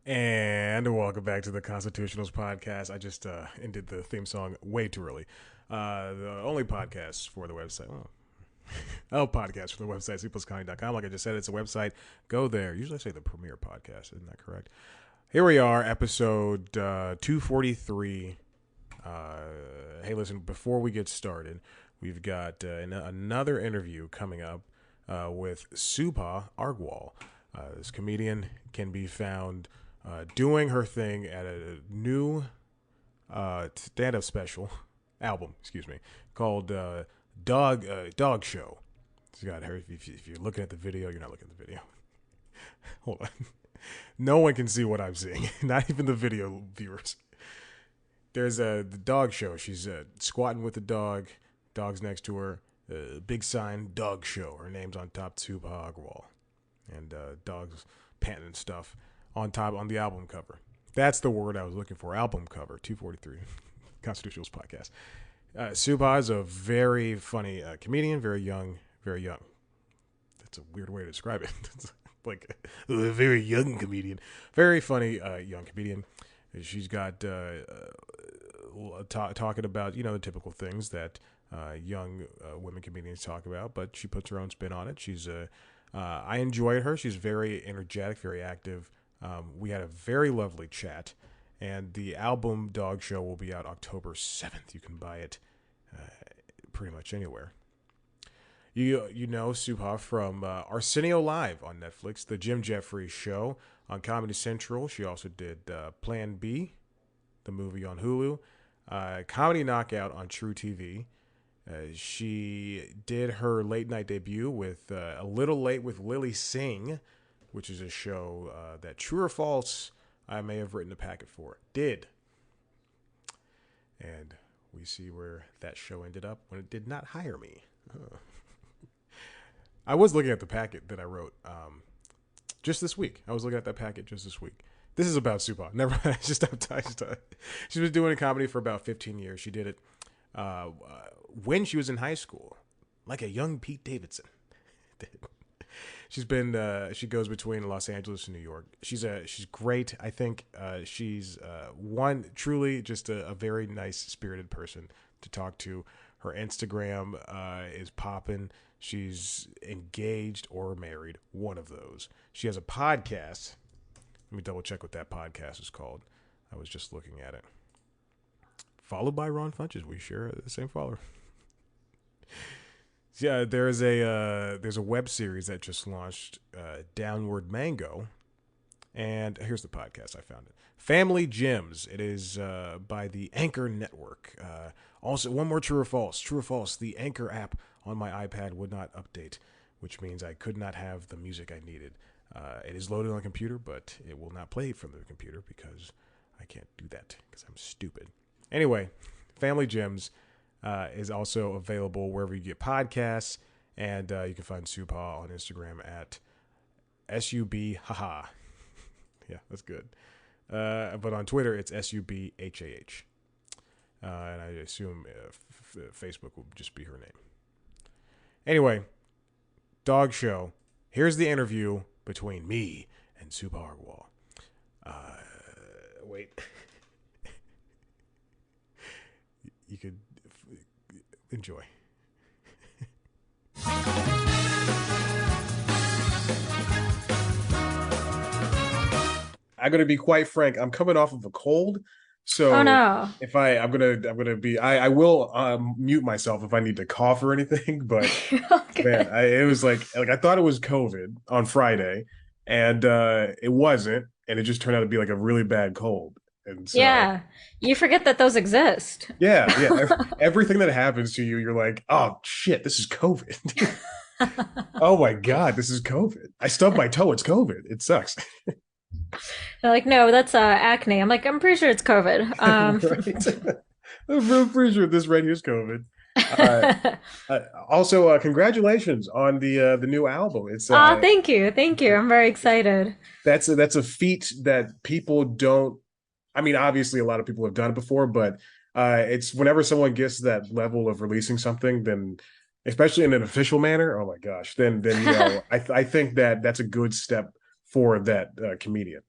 And welcome back to the Constitutionals podcast. I just ended the theme song way too early. The only podcast for the website. Podcast for the website, cplusconnie.com. Like I just said, it's a website. Go there. Usually I say the premier podcast. Isn't that correct? Here we are, episode 243. Hey, listen, before we get started, we've got another interview coming up with Subhah Argwal. This comedian can be found doing her thing at a new stand-up special album, called Dog Show. It's got her. If you're looking at the video, you're not looking at the video. Hold on. No one can see what I'm seeing, not even the video viewers. There's the Dog Show. She's squatting with the dog. Dog's next to her. Big sign, Dog Show. Her name's on top, Subhah Argwal. And dogs panting and stuff on top on the album cover. That's the word I was looking for. Album cover, 243, Constitutionals podcast. Subhah is a very funny comedian, very young, very young. That's a weird way to describe it. It's like a very young comedian, very funny young comedian. She's got talking about, the typical things that young women comedians talk about, but she puts her own spin on it. I enjoyed her. She's very energetic, very active. We had a very lovely chat, and the album Dog Show will be out October 7th. You can buy it pretty much anywhere. You know Subhah from Arsenio Live on Netflix, the Jim Jeffries Show on Comedy Central. She also did Plan B, the movie on Hulu, Comedy Knockout on True TV. She did her late night debut with A Little Late with Lily Singh, which is a show that, true or false, I may have written a packet for. Did. And we see where that show ended up when it did not hire me. I was looking at the packet that I wrote just this week. This is about Subhah. Never mind. She's been doing comedy for about 15 years. She did it when she was in high school, like a young Pete Davidson. She goes between Los Angeles and New York. She's great. I think she's truly just a very nice spirited person to talk to. Her Instagram is popping. She's engaged or married, one of those. She has a podcast. Let me double check what that podcast is called. I was just looking at it. Followed by Ron Funches. We share the same follower. Yeah, there's a web series that just launched, Downward Mango, and here's the podcast. I found it. Family Gems. It is by the Anchor Network. Also, one more true or false. True or false. The Anchor app on my iPad would not update, which means I could not have the music I needed. It is loaded on a computer, but it will not play from the computer because I can't do that because I'm stupid. Anyway, Family Gems is also available wherever you get podcasts, and you can find Subhah on Instagram at SUBHAHA. Yeah, that's good. But on Twitter, it's SUBHAH. And I assume Facebook will just be her name. Anyway, Dog Show. Here's the interview between me and Subhah Argwal. Wait. You could enjoy. I'm gonna be quite frank. I'm coming off of a cold, so Oh no. if I will mute myself if I need to cough or anything. But man, Okay. it was like I thought it was COVID on Friday, and it wasn't, and it just turned out to be like a really bad cold. And so Yeah. You forget that those exist. yeah. Everything that happens to you, you're like, oh shit, this is COVID. Oh my god, this is COVID. I stubbed my toe. It's COVID. It sucks. They're like, no, that's acne. I'm like, I'm pretty sure it's COVID. Right. I'm pretty sure this right here is COVID. Uh, also, congratulations on the new album. It's Oh, thank you. Thank you. I'm very excited. that's a feat that people don't. I mean, obviously, a lot of people have done it before, but it's whenever someone gets that level of releasing something, then especially in an official manner, oh my gosh, then I think that that's a good step for that comedian.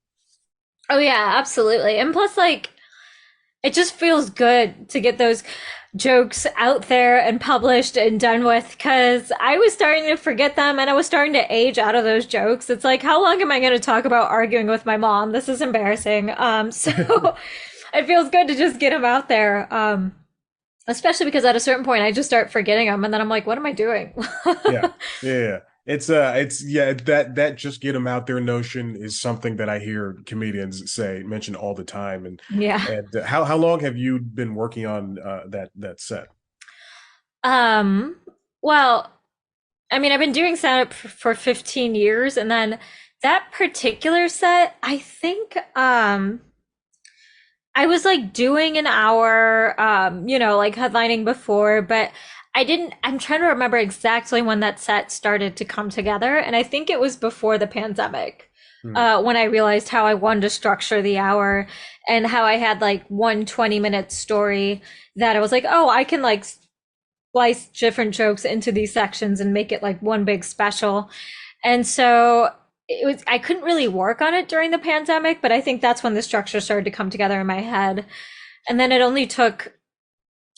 Oh yeah, absolutely. And plus, like, it just feels good to get those jokes out there and published and done with because I was starting to forget them and I was starting to age out of those jokes. It's like, how long am I going to talk about arguing with my mom? This is embarrassing. So it feels good to just get them out there. Especially because at a certain point I just start forgetting them and then I'm like, what am I doing? Yeah, yeah, yeah. It's yeah, that just get them out there notion is something that I hear comedians mention all the time. Yeah. And how long have you been working on that set? Um, well, I mean, I've been doing stand up for 15 years and then that particular set, I think I was like doing an hour like headlining before, but I'm trying to remember exactly when that set started to come together and I think it was before the pandemic. Hmm. When I realized how I wanted to structure the hour and how I had like one 20-minute story that I was like, oh, I can like splice different jokes into these sections and make it like one big special. And so I couldn't really work on it during the pandemic, but I think that's when the structure started to come together in my head. And then it only took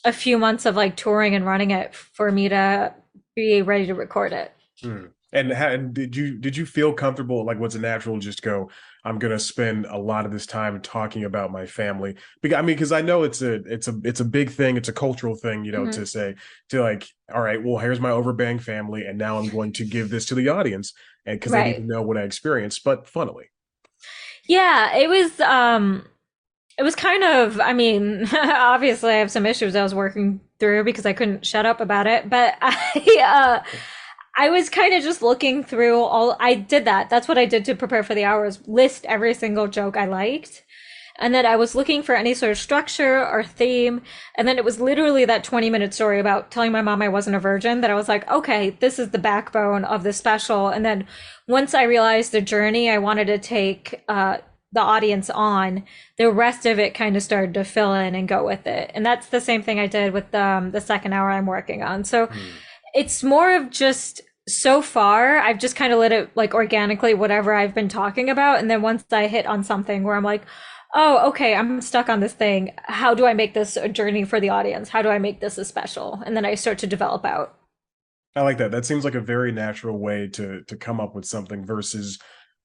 a few months of like touring and running it for me to be ready to record it. Hmm. And did you feel comfortable? Like, was it natural to just go, I'm gonna spend a lot of this time talking about my family? Because I mean, because I know it's a big thing, it's a cultural thing, Mhm. to say to like, all right, well, here's my overbearing family, and now I'm going to give this to the audience, and because they need to Right. know what I experienced, but funnily. Yeah, it was kind of, I mean, obviously I have some issues I was working through because I couldn't shut up about it, but I was kind of just looking through all I did that. That's what I did to prepare for the hours, list every single joke I liked. And then I was looking for any sort of structure or theme. And then it was literally that 20-minute story about telling my mom I wasn't a virgin that I was like, okay, this is the backbone of the special. And then once I realized the journey I wanted to take the audience on, the rest of it kind of started to fill in and go with it. And that's the same thing I did with the second hour I'm working on. So Hmm. it's more of just so far, I've just kind of let it like organically, whatever I've been talking about. And then once I hit on something where I'm like, oh, okay, I'm stuck on this thing. How do I make this a journey for the audience? How do I make this a special? And then I start to develop out. I like that. That seems like a very natural way to come up with something versus,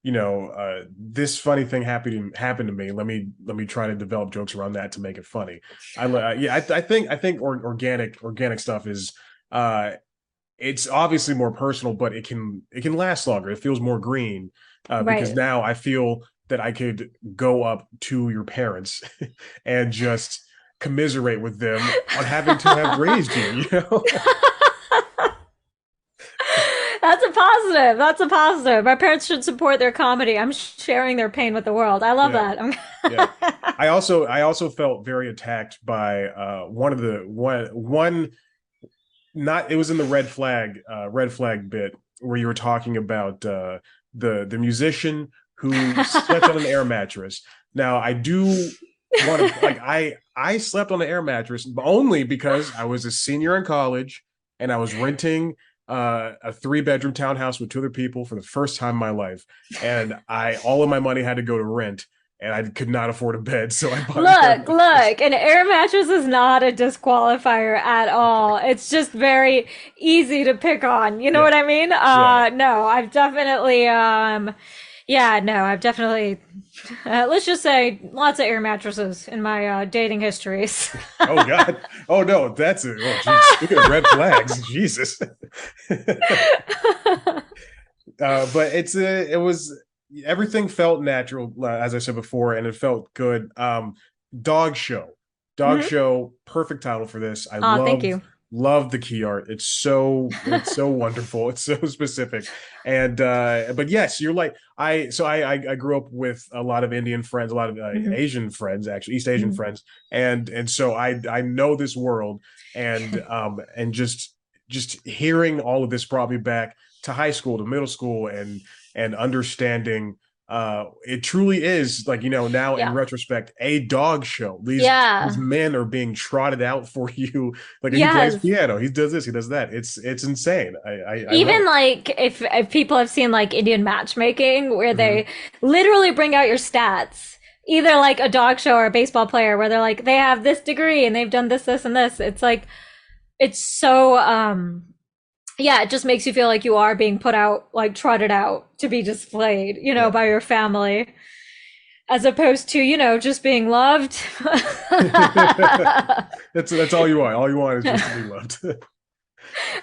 this funny thing happened to me. Let me try to develop jokes around that to make it funny. Yeah, I think organic stuff is uh it's obviously more personal, but it can last longer. It feels more green because Right. now I feel that I could go up to your parents and just commiserate with them on having to have raised you. That's a positive. That's a positive. My parents should support their comedy. I'm sharing their pain with the world. I love Yeah. that. Yeah. I also felt very attacked by one not it was in the red flag bit where you were talking about the musician who slept on an air mattress. Now I do want to like I slept on an air mattress but only because I was a senior in college and I was renting a 3-bedroom townhouse with 2 other people for the first time in my life, and I all of my money had to go to rent, and I could not afford a bed, so I bought an air mattress. Look, an air mattress is not a disqualifier at all. It's just very easy to pick on. You know Yeah, what I mean? yeah. No, I've definitely, yeah, no, I've definitely, let's just say lots of air mattresses in my dating histories. Oh God. Oh no, that's it. Oh geez. Speaking of red flags, Jesus. But it was everything felt natural, as I said before, and it felt good. Dog show, dog Mhm. show, perfect title for this. I Oh, thank love you. love the key art. It's so wonderful. It's so specific. And but yes, you're like I grew up with a lot of Indian friends, a lot of Mhm. Asian friends, actually East Asian Mhm. friends, and so I know this world, and just hearing all of this brought me back to high school, to middle school, and understanding it truly is like, now in Yeah. retrospect, a dog show. These Yeah. men are being trotted out for you. Like, he plays Yes. piano, he does this, he does that. It's insane. I love Even it. like if people have seen like Indian matchmaking where Hmm. they literally bring out your stats either like a dog show or a baseball player where they're like, they have this degree and they've done this, this, and this. It's like, it's so, yeah, it just makes you feel like you are being put out, like trotted out to be displayed, you know, Yeah. by your family, as opposed to, you know, just being loved. That's all you want. All you want is just to be loved.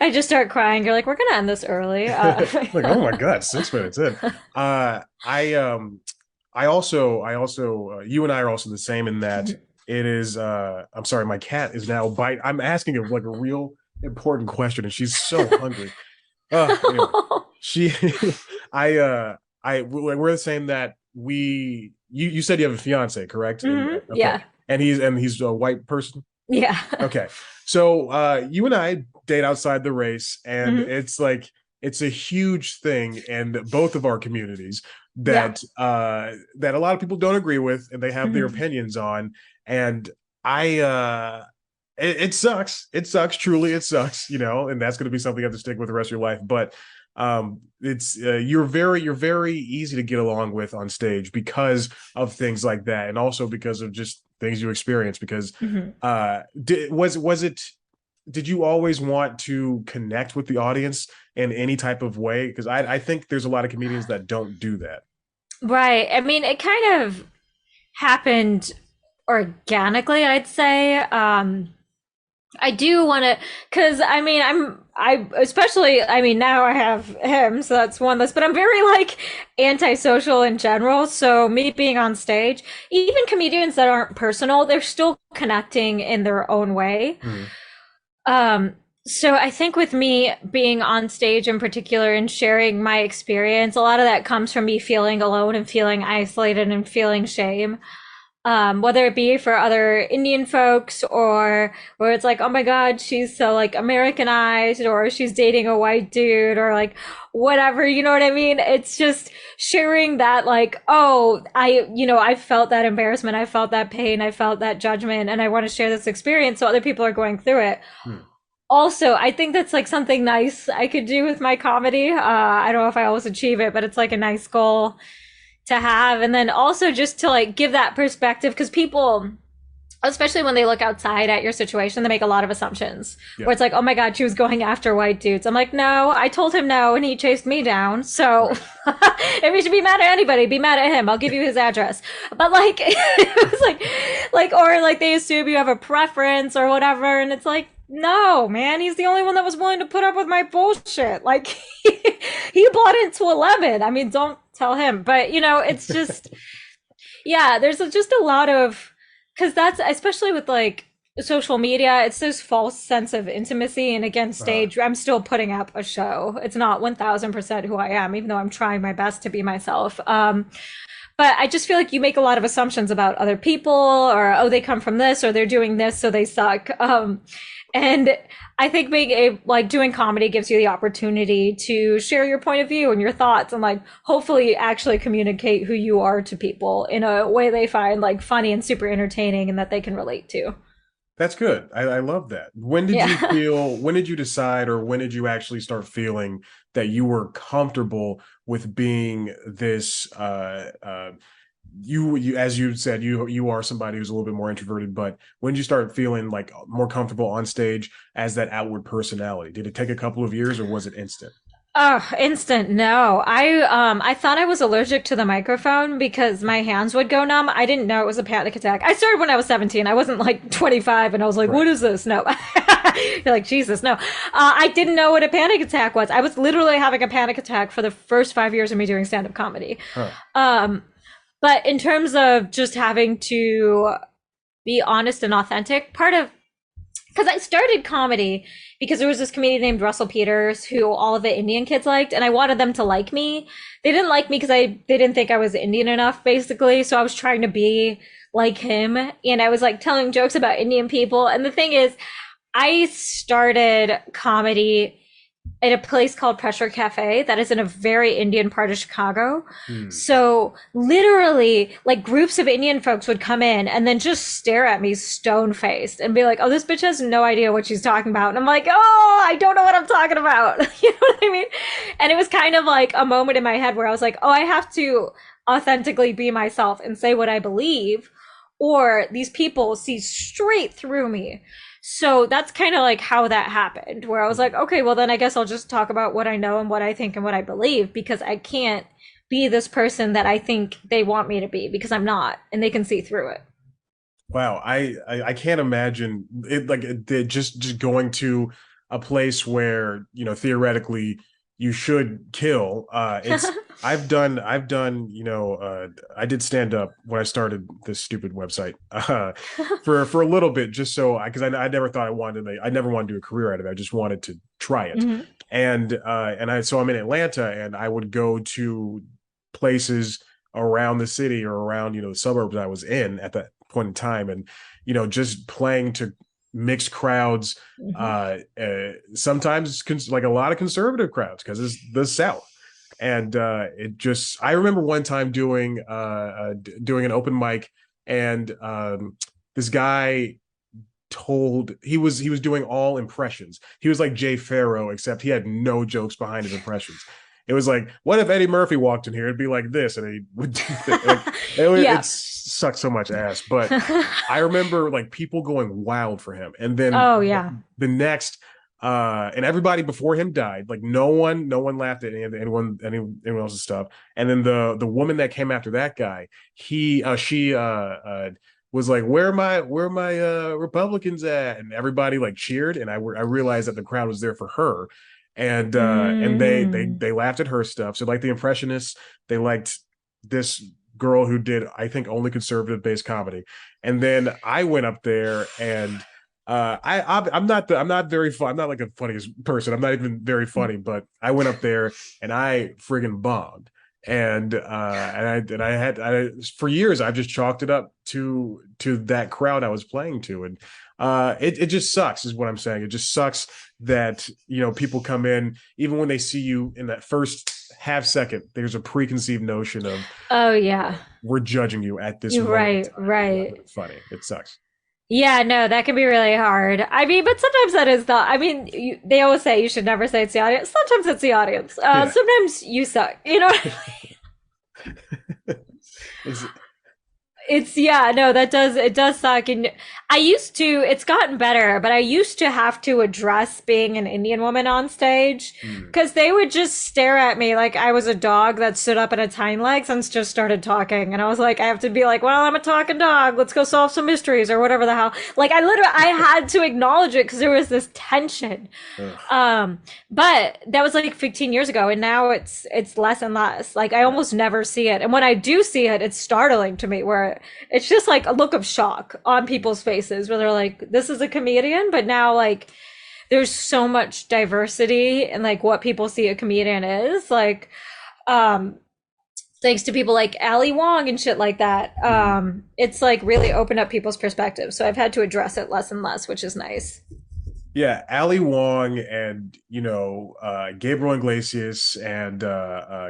I just start crying. You're like, we're gonna end this early. Like, oh my God, 6 minutes in. I also, you and I are also the same in that it is. I'm sorry, my cat is now bite. I'm asking her like a real important question, and she's so hungry. Anyway, she, we're the same that you said you have a fiance, correct? Mhm. Okay. Yeah. And he's a white person. Yeah. Okay. So you and I date outside the race, and Mhm. it's like it's a huge thing in both of our communities Yeah. that a lot of people don't agree with, and they have their Mhm. opinions on. And it sucks. It sucks. Truly, it sucks. You know, and that's going to be something you have to stick with the rest of your life. But it's you're very easy to get along with on stage because of things like that, and also because of just things you experience. Because Mhm. was it? Did you always want to connect with the audience in any type of way? Because I think there's a lot of comedians that don't do that. Right. I mean, it kind of happened organically, I'd say. I do want to, because I mean, especially, I mean, now I have him, so that's one list, but I'm very like antisocial in general. So me being on stage, even comedians that aren't personal, they're still connecting in their own way. Hmm. So I think with me being on stage in particular and sharing my experience, a lot of that comes from me feeling alone and feeling isolated and feeling shame. Whether it be for other Indian folks or where it's like, oh my God, she's so like Americanized, or she's dating a white dude, or like whatever, you know what I mean? It's just sharing that, like, oh, I felt that embarrassment, I felt that pain, I felt that judgment, and I want to share this experience so other people are going through it. Hmm. Also, I think that's like something nice I could do with my comedy. I don't know if I always achieve it, but it's like a nice goal to have. And then also just to like give that perspective, because people, especially when they look outside at your situation, they make a lot of assumptions Yeah. where it's like, oh my God, she was going after white dudes. I'm like, no, I told him no and he chased me down. So Right. if you should be mad at anybody, be mad at him. I'll give you his address. But like, it was or like they assume you have a preference or whatever. And it's like, no, man, he's the only one that was willing to put up with my bullshit. Like, he bought into a lemon. I mean, don't tell him. But, you know, it's just, yeah, there's just a lot of, because that's especially with like social media, it's this false sense of intimacy. And again, Uh, stage, I'm still putting up a show. It's not 1000% who I am, even though I'm trying my best to be myself. But I just feel like you make a lot of assumptions about other people, or, oh, they come from this, or they're doing this, so they suck. And I think like doing comedy gives you the opportunity to share your point of view and your thoughts, and like hopefully actually communicate who you are to people in a way they find like funny and super entertaining and that they can relate to. That's good. I love that. Yeah. When did you decide, or when did you actually start feeling that you were comfortable with being this, you, as you said, you are somebody who's a little bit more introverted, but when did you start feeling like more comfortable on stage as that outward personality? Did it take a couple of years, or was it instant? Oh, instant no. I thought I was allergic to the microphone because my hands would go numb. I didn't know it was a panic attack. I started when I was 17. I wasn't like 25 and I was like, Right. what is this? No. You're like, Jesus, no. I didn't know what a panic attack was. I was literally having a panic attack for the first 5 years of me doing stand-up comedy. Huh. But in terms of just having to be honest and authentic, part of, because I started comedy because there was this comedian named Russell Peters who all of the Indian kids liked, and I wanted them to like me. They didn't like me because they didn't think I was Indian enough, basically. So I was trying to be like him, and I was like telling jokes about Indian people. And the thing is, I started comedy at a place called Pressure Cafe that is in a very Indian part of Chicago. Hmm. So literally, like groups of Indian folks would come in and then just stare at me stone faced and be like, oh, this bitch has no idea what she's talking about. And I'm like, oh, I don't know what I'm talking about. You know what I mean? And it was kind of like a moment in my head where I was like, oh, I have to authentically be myself and say what I believe, or these people see straight through me. So that's kind of like how that happened, where I was like, okay, well, then I guess I'll just talk about what I know and what I think and what I believe, because I can't be this person that I think they want me to be, because I'm not, and they can see through it. Wow, I can't imagine it, like just going to a place where, you know, theoretically you should kill. It's I've done, you know, I did stand up when I started this stupid website for a little bit, just so because I never thought I never wanted to do a career out of it. I just wanted to try it. Hmm. And I so I'm in Atlanta, and I would go to places around the city or around, you know, the suburbs I was in at that point in time, and, you know, just playing to mixed crowds, Hmm. sometimes like a lot of conservative crowds, because it's the South. And it just I remember one time doing an open mic, and this guy he was doing all impressions. He was like Jay Farrow, except he had no jokes behind his impressions. It was like, what if Eddie Murphy walked in here? It'd be like this, and he would do like it Yeah. sucked so much ass. But I remember like people going wild for him, and then Oh yeah. the next, and everybody before him died. Like no one laughed at anyone else's stuff. And then the woman that came after that guy, she was like, where my Republicans at? And everybody like cheered, and I realized that the crowd was there for her, and Mm. they laughed at her stuff. So like the Impressionists, they liked this girl who did, I think, only conservative based comedy. And then I went up there, and I'm not very fun. I'm not like a funniest person. I'm not even very funny, but I went up there and I friggin' bombed. And I for years I've just chalked it up to that crowd I was playing to. And it just sucks, is what I'm saying. It just sucks that, you know, people come in, even when they see you in that first half second, there's a preconceived notion of, Oh yeah. we're judging you at this You're moment in right, time. You're not right. really funny. It sucks. Yeah, no, that can be really hard. I mean, but sometimes that is the, I mean, they always say you should never say it's the audience. Sometimes it's the audience. Yeah. Sometimes you suck. You know, It's, it's, yeah, no, it does suck. And I used to, it's gotten better, but I used to have to address being an Indian woman on stage, mm, because they would just stare at me like I was a dog that stood up on its hind legs and just started talking. And I was like, I have to be like, well, I'm a talking dog. Let's go solve some mysteries or whatever the hell. Like I had to acknowledge it because there was this tension. ugh. But that was like 15 years ago, and now it's less and less. Like I Yeah. almost never see it. And when I do see it, it's startling to me, where it's just like a look of shock on people's faces, where they're like, this is a comedian, but now like there's so much diversity in like what people see a comedian is. Like um thanks to people like Ali Wong and shit like that. Mhm. It's like really opened up people's perspectives. So I've had to address it less and less, which is nice. Yeah, Ali Wong and, you know, Gabriel Iglesias and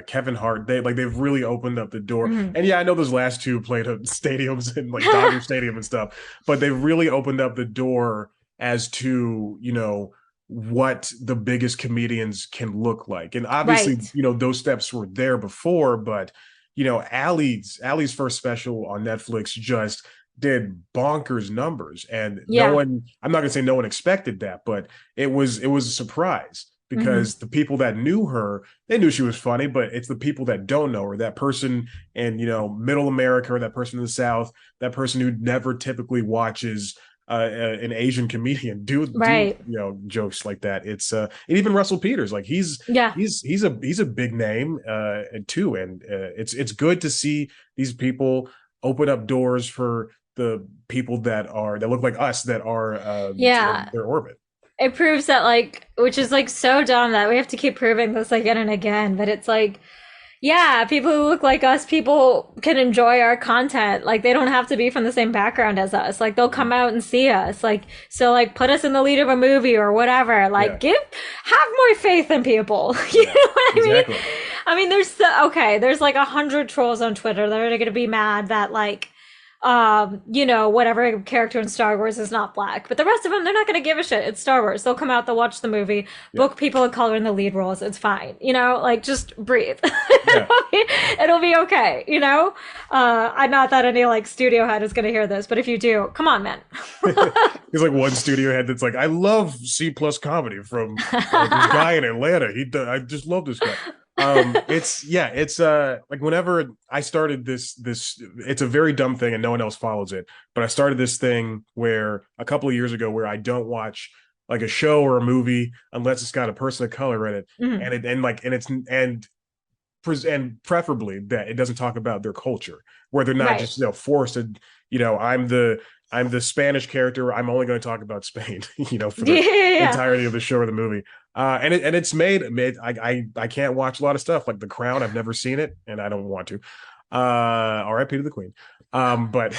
Kevin Hart, they've really opened up the door. Mhm. And yeah, I know those last two played at stadiums and like Dodger Stadium and stuff, but they've really opened up the door as to, you know, what the biggest comedians can look like. And obviously, Right. you know, those steps were there before, but, you know, Ali's first special on Netflix just did bonkers numbers, and no Yeah. one, I'm not gonna say no one expected that, but it was a surprise, Hmm. because the people that knew her, they knew she was funny, but it's the people that don't know her, that person in, you know, middle America, or that person in the South, that person who never typically watches an Asian comedian do, Right. you know, jokes like that. It's and even Russell Peters, like Yeah. he's a big name too, and it's good to see these people open up doors for the people that look like us, that are in Yeah. their orbit. It proves that, like, which is like so dumb that we have to keep proving this again and again, but it's like, yeah, people who look like us, people can enjoy our content. Like, they don't have to be from the same background as us. Like, they'll come out and see us. Like, so, like, put us in the lead of a movie or whatever. Yeah, Like, have more faith in people. You yeah, know what I mean? exactly. I mean, there's like 100 trolls on Twitter that are going to be mad that, like, whatever character in Star Wars is not black. But the rest of them, they're not going to give a shit. It's Star Wars. They'll come out, they'll watch the movie, Yeah. book people of color in the lead roles. It's fine. Like just breathe. Yeah. It'll be okay. I'm not that any like studio head is going to hear this, but if you do, come on, man. He's like one studio head that's like, I love C plus comedy from this guy in Atlanta. I just love this guy. It's like whenever I started this it's a very dumb thing and no one else follows it, but I started this thing where a couple of years ago where I don't watch like a show or a movie unless it's got a person of color in it, Mhm. and preferably that it doesn't talk about their culture, where they're not Right. just forced to, I'm the Spanish character, I'm only going to talk about Spain, for Yeah, the yeah, yeah. entirety of the show or the movie. And it's made I can't watch a lot of stuff like The Crown. I've never seen it and I don't want to. R.I.P. to the Queen. But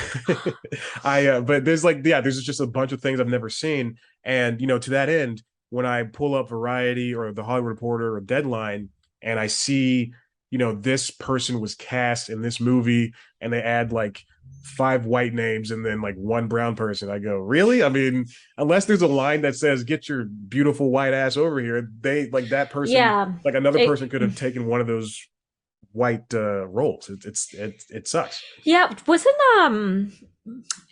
but there's just a bunch of things I've never seen. And to that end, when I pull up Variety or the Hollywood Reporter or Deadline and I see, this person was cast in this movie and they add like 5 white names and then like 1 brown person, I go, really? I mean, unless there's a line that says get your beautiful white ass over here, they like that person, Yeah. like another It- person could have taken one of those white roles. It sucks. yeah. Wasn't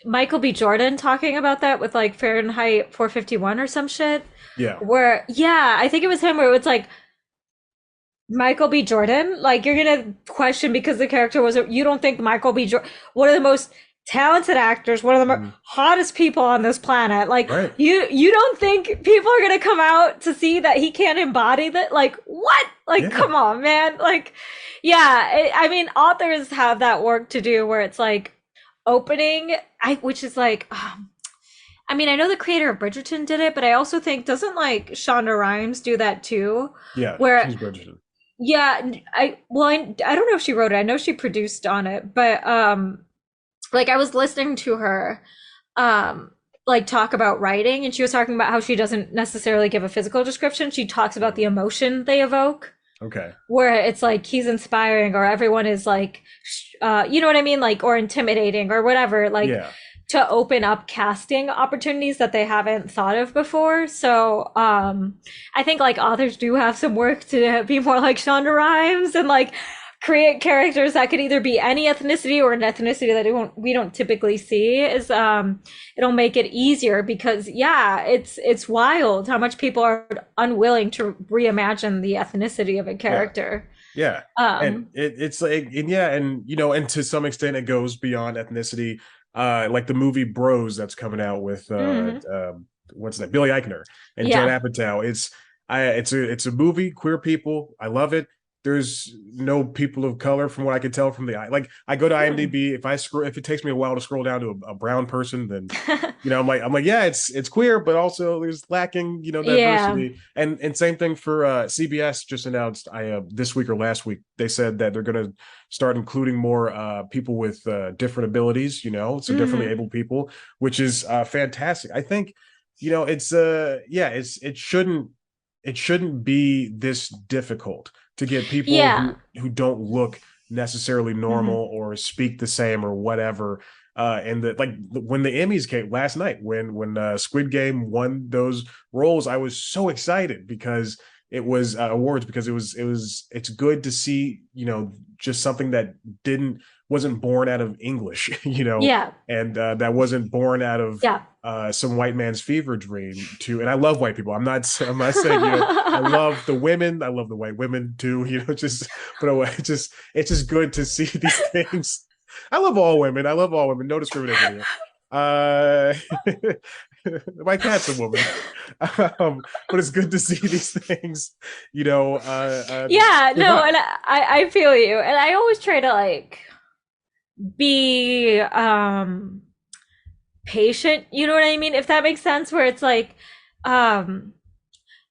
Michael B. Jordan talking about that with like Fahrenheit 451 or some shit? Yeah. Where, yeah, I think it was him where it's like Michael B. Jordan, like you're gonna question because the character was, you don't think Michael B. Jordan, one of the most talented actors, one of the hottest people on this planet, like Right. you don't think people are gonna come out to see that he can't embody that? Like what? Like Yeah. come on, man. Like yeah, I mean authors have that work to do where it's like opening, which is like. I mean, I know the creator of Bridgerton did it, but I also think doesn't like Shonda Rhimes do that too? Yeah. Where She's Bridgerton. yeah, I don't know if she wrote it. I know she produced on it, but like I was listening to her like talk about writing and she was talking about how she doesn't necessarily give a physical description. She talks about the emotion they evoke, Okay. where it's like he's inspiring or everyone is like you know what I mean? Like or intimidating or whatever, like Yeah. to open up casting opportunities that they haven't thought of before. So I think like authors do have some work to be more like Shonda Rhimes and like create characters that could either be any ethnicity or an ethnicity that we don't typically see. Is it'll make it easier because yeah, it's wild how much people are unwilling to reimagine the ethnicity of a character. Yeah. And it's like, and yeah, and to some extent it goes beyond ethnicity. Like the movie Bros that's coming out with what's that, Billy Eichner and Judd Yeah. Apatow. It's a movie, queer people. I love it. There's no people of color from what I can tell from like I go to IMDb, if it takes me a while to scroll down to a brown person, then I'm like yeah, it's queer, but also there's lacking Yeah. diversity. And same thing for CBS just announced this week or last week, they said that they're going to start including more people with different abilities, so differently able people, which is fantastic. I think it shouldn't be this difficult to get people Yeah. who don't look necessarily normal or speak the same or whatever. And when the Emmys came last night, when Squid Game won those roles, I was so excited because it was awards, because it's good to see, just something that wasn't born out of English, Yeah. and that wasn't born out of Yeah. some white man's fever dream too. And I love white people. I'm not saying, I love the women. I love the white women too, it's just good to see these things. I love all women. No discrimination here. My cat's a woman. But it's good to see these things, Yeah, no, survive. and I feel you. And I always try to like be patient, you know what I mean? If that makes sense, where it's like um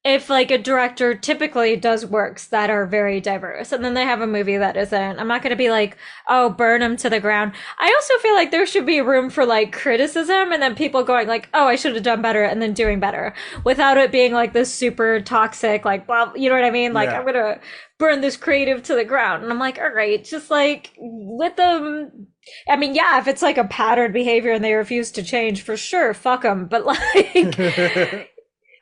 if like a director typically does works that are very diverse and then they have a movie that isn't, I'm not going to be like, oh, burn them to the ground. I also feel like there should be room for like criticism and then people going like, oh, I should have done better, and then doing better without it being like this super toxic, like, well, you know what I mean? Like, I'm Yeah. going to burn this creative to the ground. And I'm like, all right, just like let them. I mean, yeah, if it's like a patterned behavior and they refuse to change, for sure, fuck them. But like,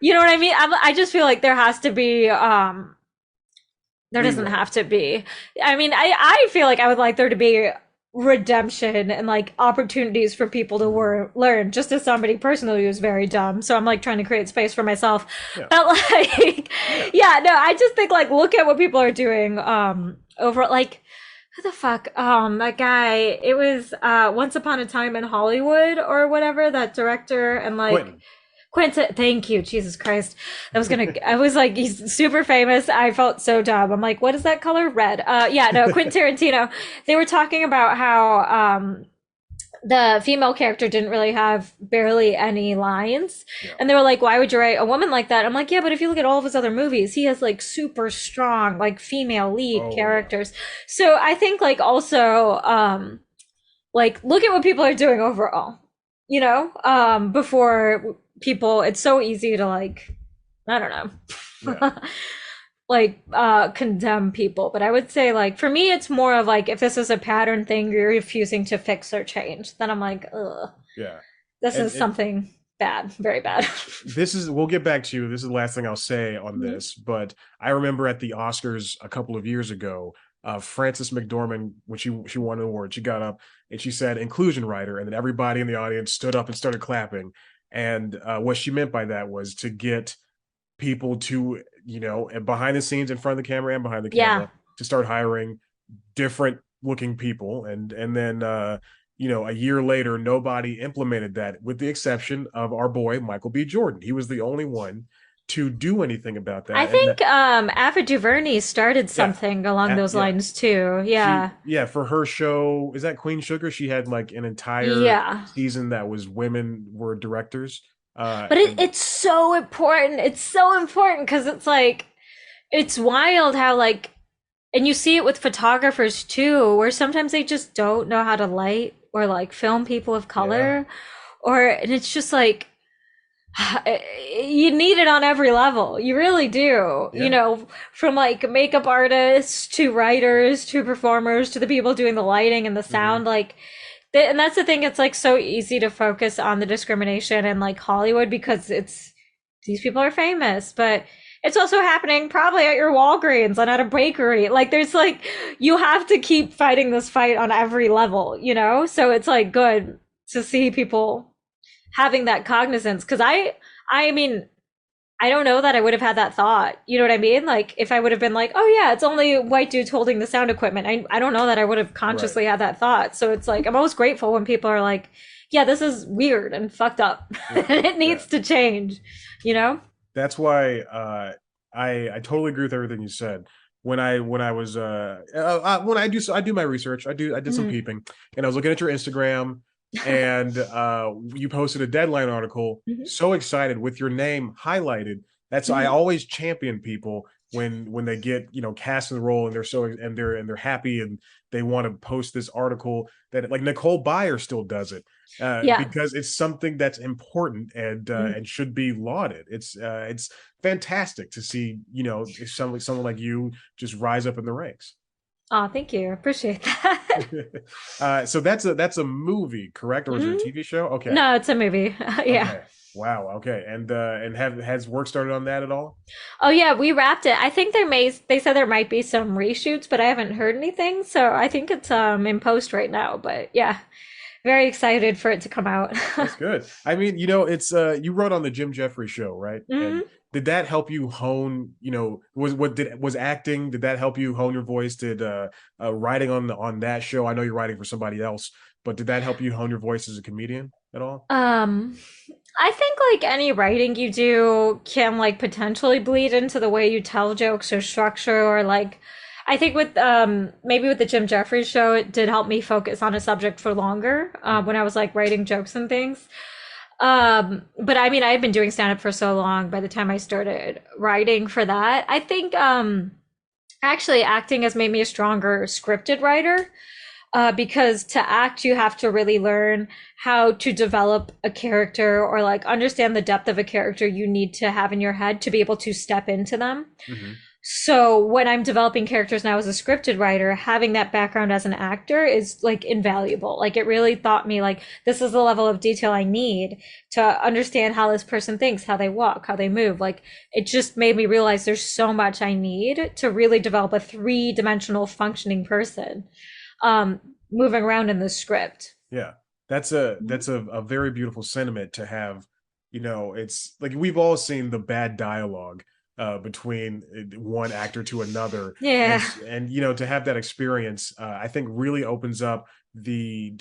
you know what I mean? I just feel like there has to be, there doesn't Leeway. have to be. I mean, I feel like I would like there to be redemption and like opportunities for people to Mhm. learn, just as somebody personally who's very dumb. So I'm like trying to create space for myself. Yeah. But like, Yeah. yeah, no, I just think like, look at what people are doing, over like, who the fuck? That guy, it was, Once Upon a Time in Hollywood or whatever, that director, and like, Quentin. Quentin, thank you, Jesus Christ. I was like, he's super famous. I felt so dumb. I'm like, what is that color? Red. Yeah, no, Quentin Tarantino. They were talking about how, the female character didn't really have barely any lines. Yeah. And they were like, why would you write a woman like that? I'm like, yeah, but if you look at all of his other movies, he has like super strong, like female lead Oh yeah. characters. So I think like also, like look at what people are doing overall, before people, it's so easy to like, I don't Yeah. know, like condemn people. But I would say like for me it's more of like if this is a pattern thing you're refusing to fix or change, then I'm like, ugh, Yeah. this is And something bad, very bad. this is, we'll get back to you. This is the last thing I'll say on Mhm. this, but I remember at the Oscars a couple of years ago, Frances McDormand, when she won an award, she got up and she said inclusion writer, and then everybody in the audience stood up and started clapping. And what she meant by that was to get people to, behind the scenes, in front of the camera and behind the Yeah. camera, to start hiring different looking people. And then a year later nobody implemented that, with the exception of our boy Michael B. Jordan. He was the only one to do anything about I that. And that, think Ava DuVernay started yeah, something along those yeah, lines too. she, Yeah. yeah, for her show, is that Queen Sugar, she had like an entire Yeah. season that was women were directors. But And it's so important. It's so important because it's like, it's wild how like, and you see it with photographers too, where sometimes they just don't know how to light or like film people of yeah, color, and it's just like, you need it on every level. You really do. yeah. From like makeup artists to writers to performers to the people doing the lighting and the Hmm. sound. Like, and that's the thing. It's like so easy to focus on the discrimination in like Hollywood because it's these people are famous, but it's also happening probably at your Walgreens and at a bakery. Like, there's like, you have to keep fighting this fight on every level, So it's like good to see people having that cognizance. Cause I mean, I don't know that I would have had that thought. You know what I mean? Like, if I would have been like, oh yeah, it's only white dudes holding the sound equipment. I don't know that I would have Right. consciously had that thought. So it's like, I'm always grateful when people are like, yeah, this is weird and fucked up. Yeah. And it Yeah. needs to change, you know? That's why I totally agree with everything you said. When I was when I do my research, I did some Mhm. peeping, and I was looking at your Instagram, and you posted a Deadline article. Mhm. So excited with your name highlighted. That's, I Mhm. always champion people when they get, cast in the role, and they're happy, and they want to post this article, that like Nicole Byer still does it, Yeah. because it's something that's important, Mhm. and should be lauded. It's fantastic to see, if someone like you just rise up in the ranks. Oh, thank you. Appreciate that. So that's a movie, correct, or is it a Mhm. TV show? Okay, No, it's a movie. Yeah. okay, wow, okay, and has work started on that at all? Oh yeah, we wrapped it. I think they said there might be some reshoots, but I haven't heard anything. So I think it's in post right now. But yeah, very excited for it to come out. That's good. I mean, it's you wrote on the Jim Jeffries show, right? And Mhm. did that help you hone, was acting, did that help you hone your voice? Did writing on that show, I know you're writing for somebody else, but did that help you hone your voice as a comedian at all? Um, I think like any writing you do can like potentially bleed into the way you tell jokes or structure or like I think with maybe with the Jim Jeffries show it did help me focus on a subject for longer when I was like writing jokes and things. But I mean, I had been doing stand up for so long by the time I started writing for that. I think actually acting has made me a stronger scripted writer. Because to act, you have to really learn how to develop a character or like understand the depth of a character you need to have in your head to be able to step into them. Mm-hmm. So when I'm developing characters now as a scripted writer, having that background as an actor is like invaluable. Like it really taught me like this is the level of detail I need to understand how this person thinks, how they walk, how they move. Like it just made me realize there's so much I need to really develop a three-dimensional functioning person moving around in the script. Yeah, that's a very beautiful sentiment to have. It's like we've all seen the bad dialogue between one actor to another, Yeah. and to have that experience, I think really opens up the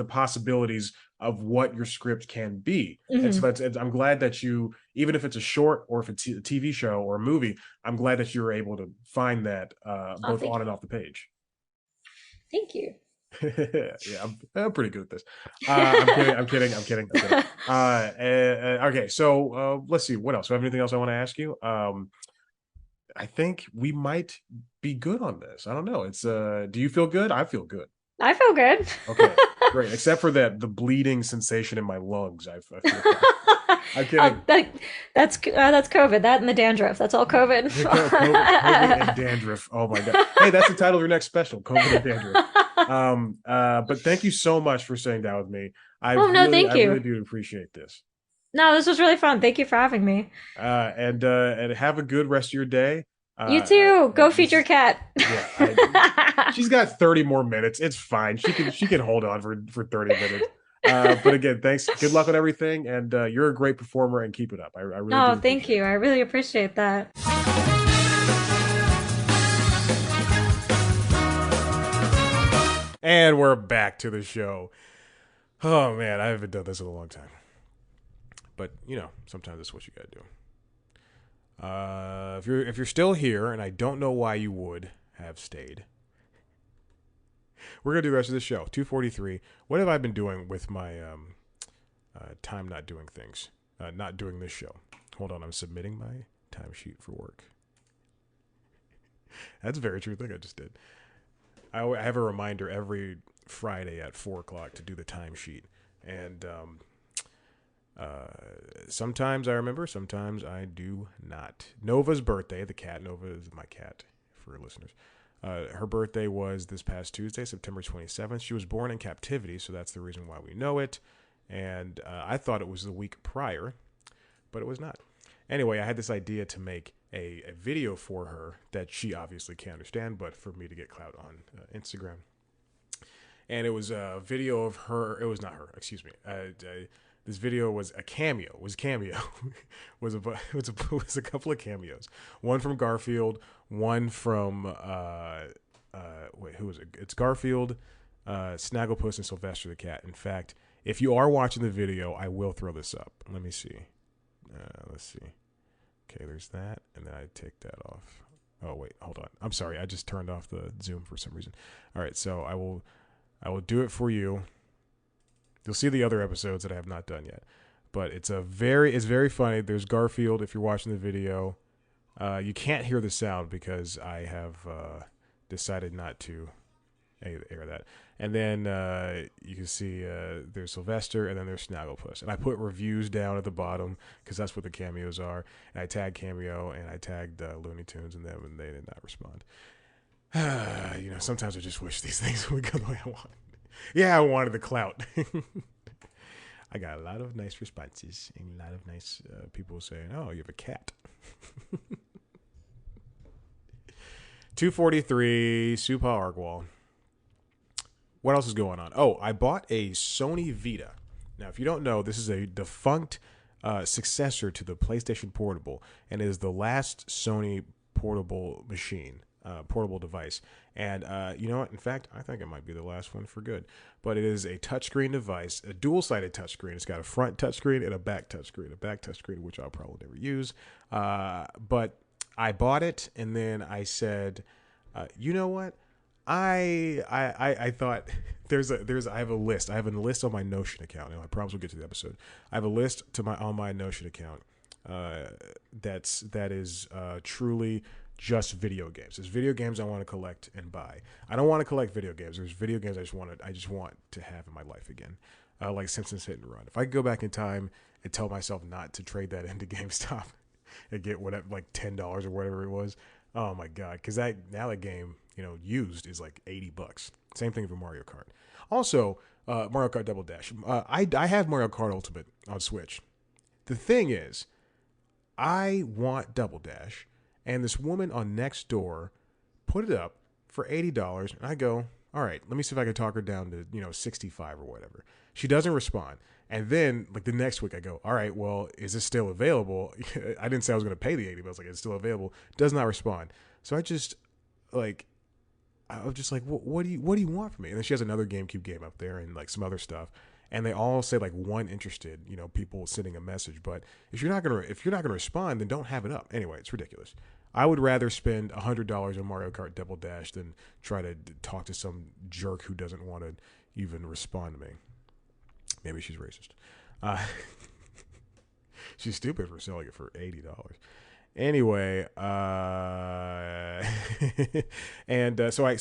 possibilities of what your script can be. And so Hmm. I'm glad that you, even if it's a short or if it's a TV show or a movie, I'm glad that you're able to find that Oh, both on and off the page. thank you. Yeah, I'm pretty good at this. I'm kidding. Okay, so let's see. What else? Do I have anything else I want to ask you? I think we might be good on this. I don't know. It's do you feel good? I feel good. I feel good. Okay, great. Except for the bleeding sensation in my lungs. I feel fine. I'm kidding. That's COVID. That and the dandruff. That's all COVID. COVID and dandruff. Oh my god. Hey, that's the title of your next special, COVID and dandruff. But thank you so much for sitting down with me. Oh no, thank I you. really do appreciate this. No, this was really fun. Thank you for having me. And have a good rest of your day. You too. Go feed your cat. Yeah, she's got 30 more minutes. It's fine. She can hold on for 30 minutes. But again, thanks. Good luck on everything, and you're a great performer, and keep it up. I really No, do thank you. I really appreciate that. And we're back to the show. Oh man, I haven't done this in a long time. But sometimes that's what you gotta do. If you're still here, and I don't know why you would have stayed, we're gonna do the rest of the show. 2:43. What have I been doing with my time not doing things? Not doing this show. Hold on, I'm submitting my timesheet for work. That's a very true thing I just did. I have a reminder every Friday at 4:00 to do the timesheet, and sometimes I remember, sometimes I do not. Nova's birthday, the cat. Nova is my cat for listeners. Her birthday was this past Tuesday, September 27th. She was born in captivity, so that's the reason why we know it. And I thought it was the week prior, but it was not. Anyway, I had this idea to make a video for her that she obviously can't understand, but for me to get clout on Instagram. And it was a video of her. It was not her, excuse me. This video was a cameo. Was a couple of cameos. One from Garfield. One from wait, who was it? It's Garfield, Snagglepuss, and Sylvester the cat. In fact, if you are watching the video, I will throw this up. Let me see. Let's see. Okay, there's that, and then I take that off. Oh wait, hold on. I'm sorry, I just turned off the Zoom for some reason. All right, so I will do it for you. You'll see the other episodes that I have not done yet, but it's very funny. There's Garfield. If you're watching the video, you can't hear the sound because I have decided not to air that. And then you can see there's Sylvester, and then there's Snagglepuss. And I put reviews down at the bottom because that's what the cameos are. And I tagged Cameo, and I tagged Looney Tunes and them, and they did not respond. Sometimes I just wish these things would go the way I want. Yeah, I wanted the clout. I got a lot of nice responses and a lot of nice people saying, "Oh, you have a cat." 2:43, Subhah Argwal. What else is going on? Oh, I bought a Sony Vita. Now, if you don't know, this is a defunct successor to the PlayStation Portable, and it is the last Sony portable machine, portable device. And you know what? In fact, I think it might be the last one for good. But it is a touchscreen device, a dual-sided touchscreen. It's got a front touchscreen and a back touchscreen, which I'll probably never use. But I bought it, and then I said, you know what? I thought I have a list. I have a list on my Notion account, and I promise we'll get to the episode. I have a list on my Notion account that is truly just video games. There's video games I want to collect and buy. I don't want to collect video games. There's video games I just want to have in my life again. Like Simpsons Hit and Run. If I could go back in time and tell myself not to trade that into GameStop and get whatever, like $10 or whatever it was, oh my god! Because that game, used is like $80. Same thing for Mario Kart. Also, Mario Kart Double Dash. I have Mario Kart Ultimate on Switch. The thing is, I want Double Dash, and this woman on Nextdoor put it up for $80, and I go, all right, let me see if I can talk her down to 65 or whatever. She doesn't respond. And then, like, the next week I go, all right, well, is this still available? I didn't say I was going to pay the 80, but I was like, it's still available. Does not respond. So I was just like, what do you want from me? And then she has another GameCube game up there and like some other stuff. And they all say like one interested, people sending a message. But if you're not gonna respond, then don't have it up. Anyway, it's ridiculous. I would rather spend $100 on Mario Kart Double Dash than try to talk to some jerk who doesn't want to even respond to me. Maybe she's racist. She's stupid for selling it for $80. Anyway, and so I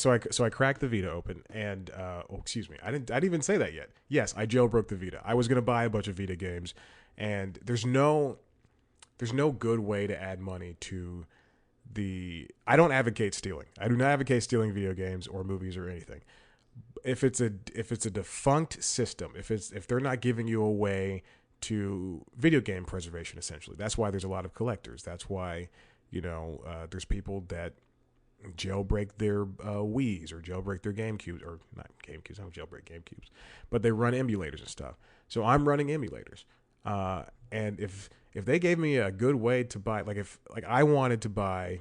cracked the Vita open, and excuse me, I didn't even say that yet. Yes, I jailbroke the Vita. I was gonna buy a bunch of Vita games, and there's no good way to add money to the. I don't advocate stealing. I do not advocate stealing video games or movies or anything. If it's a defunct system, if they're not giving you a way to video game preservation, essentially, that's why there's a lot of collectors. That's why there's people that jailbreak their Wii's or jailbreak their GameCubes, or not GameCubes. I don't jailbreak GameCubes, but they run emulators and stuff. So I'm running emulators, and if they gave me a good way to buy, if I wanted to buy,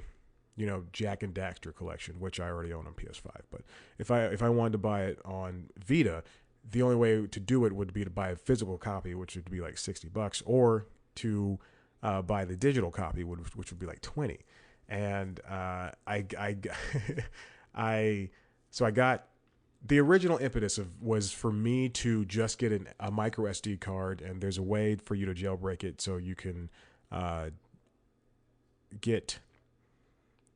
Jack and Daxter collection, which I already own on PS5, but if I wanted to buy it on Vita, the only way to do it would be to buy a physical copy, which would be like $60, or to buy the digital copy, which would be like $20. And so I got the original impetus was for me to just get a micro SD card, and there's a way for you to jailbreak it so you can get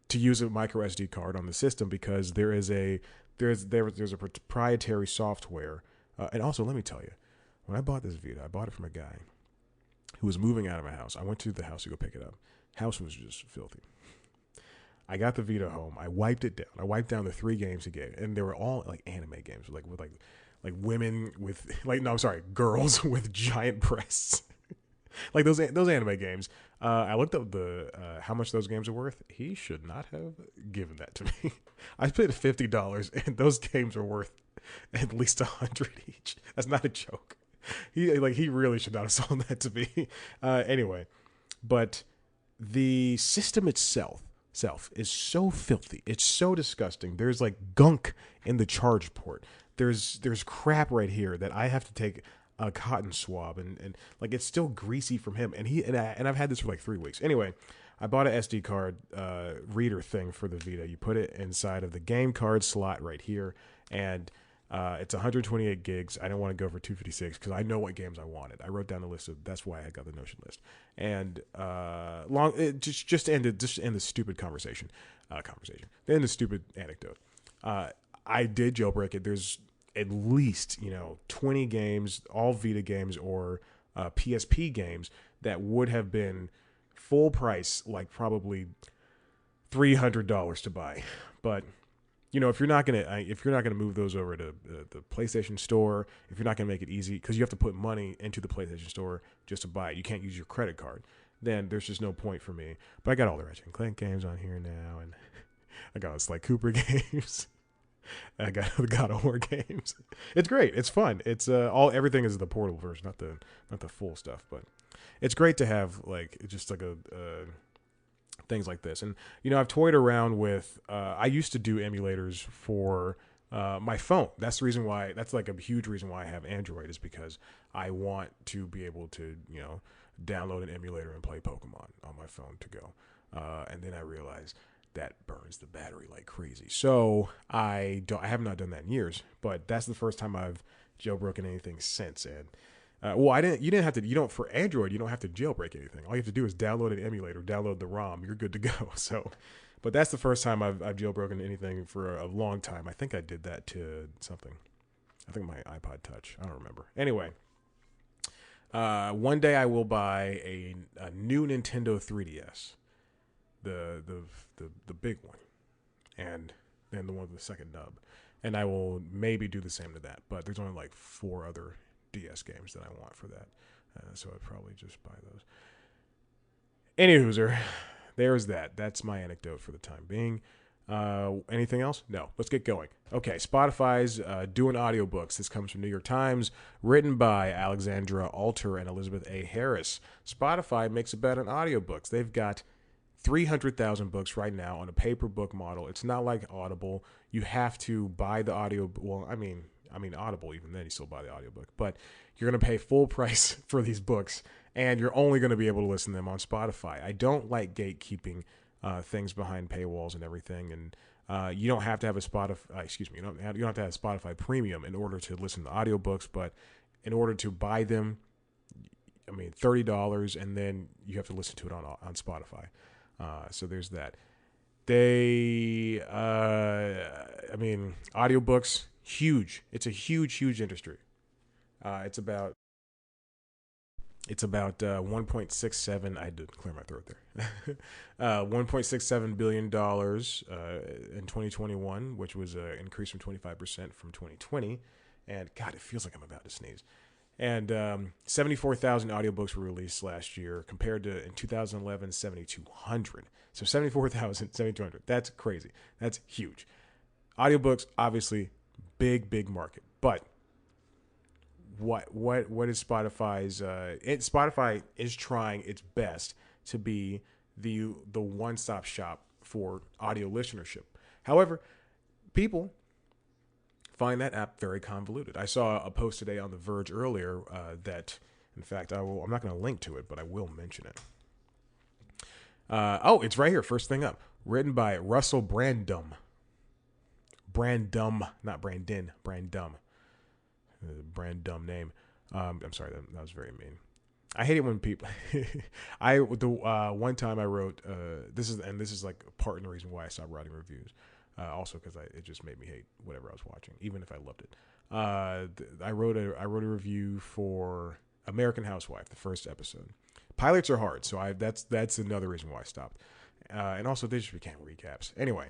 to use a micro SD card on the system, because there's a proprietary software. And also, let me tell you, when I bought this Vita, I bought it from a guy who was moving out of my house. I went to the house to go pick it up. House was just filthy. I got the Vita home. I wiped it down. I wiped down the 3 games he gave, and they were all like anime games, with women with girls with giant breasts. Like those anime games. I looked up how much those games are worth. He should not have given that to me. I paid $50, and those games are worth at least $100 each. That's not a joke. He really should not have sold that to me. Anyway, but the system itself is so filthy. It's so disgusting. There's like gunk in the charge port. There's crap right here that I have to take a cotton swab, and like it's still greasy from him, and I've had this for like 3 weeks. Anyway, I bought an SD card reader thing for the Vita. You put it inside of the game card slot right here, and it's 128 gigs. I didn't want to go for 256 because I know what games I wanted. I wrote down a list of. That's why I got the Notion list. And just to end the stupid conversation. To end the stupid anecdote. I did jailbreak it. There's at least 20 games, all Vita games or PSP games, that would have been full price, like probably $300 to buy. But if you're not gonna move those over to the PlayStation Store, if you're not gonna make it easy, because you have to put money into the PlayStation Store just to buy it, you can't use your credit card, then there's just no point for me. But I got all the Ratchet and Clank games on here now, and I got Sly Cooper games. I got the God of War games. It's great. It's fun. It's everything is the portable version, not the full stuff. But it's great to have just a things like this. And I've toyed around with. I used to do emulators for my phone. That's the reason why. That's like a huge reason why I have Android, is because I want to be able to download an emulator and play Pokemon on my phone to go. And then I realized that burns the battery like crazy. So I have not done that in years, but that's the first time I've jailbroken anything since. And you didn't have to, for Android, you don't have to jailbreak anything. All you have to do is download an emulator, download the ROM, you're good to go. So, but that's the first time I've jailbroken anything for a long time. I think I did that to something. I think my iPod Touch. I don't remember. Anyway, one day I will buy a new Nintendo 3DS. The big one, and then the one with the second nub, and I will maybe do the same to that. But there's only like 4 other DS games that I want for that, so I'd probably just buy those. Anywho, there's that. That's my anecdote for the time being. Anything else? No. Let's get going. Okay, Spotify's doing audiobooks. This comes from New York Times, written by Alexandra Alter and Elizabeth A. Harris. Spotify makes it better in audiobooks. They've got 300,000 books right now on a paper book model. It's not like Audible. You have to buy the audio. Well, I mean Audible, even then you still buy the audiobook, but you're going to pay full price for these books, and you're only going to be able to listen to them on Spotify. I don't like gatekeeping things behind paywalls and everything, and you don't have to have a Spotify. You don't have to have Spotify Premium in order to listen to audiobooks, but in order to buy them, $30, and then you have to listen to it on Spotify. So there's that. Audiobooks, huge. It's a huge industry. It's about 1.67. I did clear my throat there. $1.67 billion in 2021, which was an increase from 25% from 2020. And God, it feels like I'm about to sneeze. And 74,000 audiobooks were released last year compared to, in 2011, 7,200. So 74,000, 7,200. That's crazy. That's huge. Audiobooks, obviously, big market. But what is Spotify's? Spotify is trying its best to be the one-stop shop for audio listenership. However, people find that app very convoluted. I saw a post today on The Verge earlier that, in fact, I'm not going to link to it, but I will mention it. It's right here. First thing up. Written by Russell Brandum. Brandum, not Brandon. Brandum. Brandum name. I'm sorry, that was very mean. I hate it when people. One time I wrote. This is like part of the reason why I stopped writing reviews. Also because it just made me hate whatever I was watching, even if I loved it. I wrote a review for American Housewife, the first episode. Pilots are hard, so that's another reason why I stopped. And also they just became recaps. Anyway,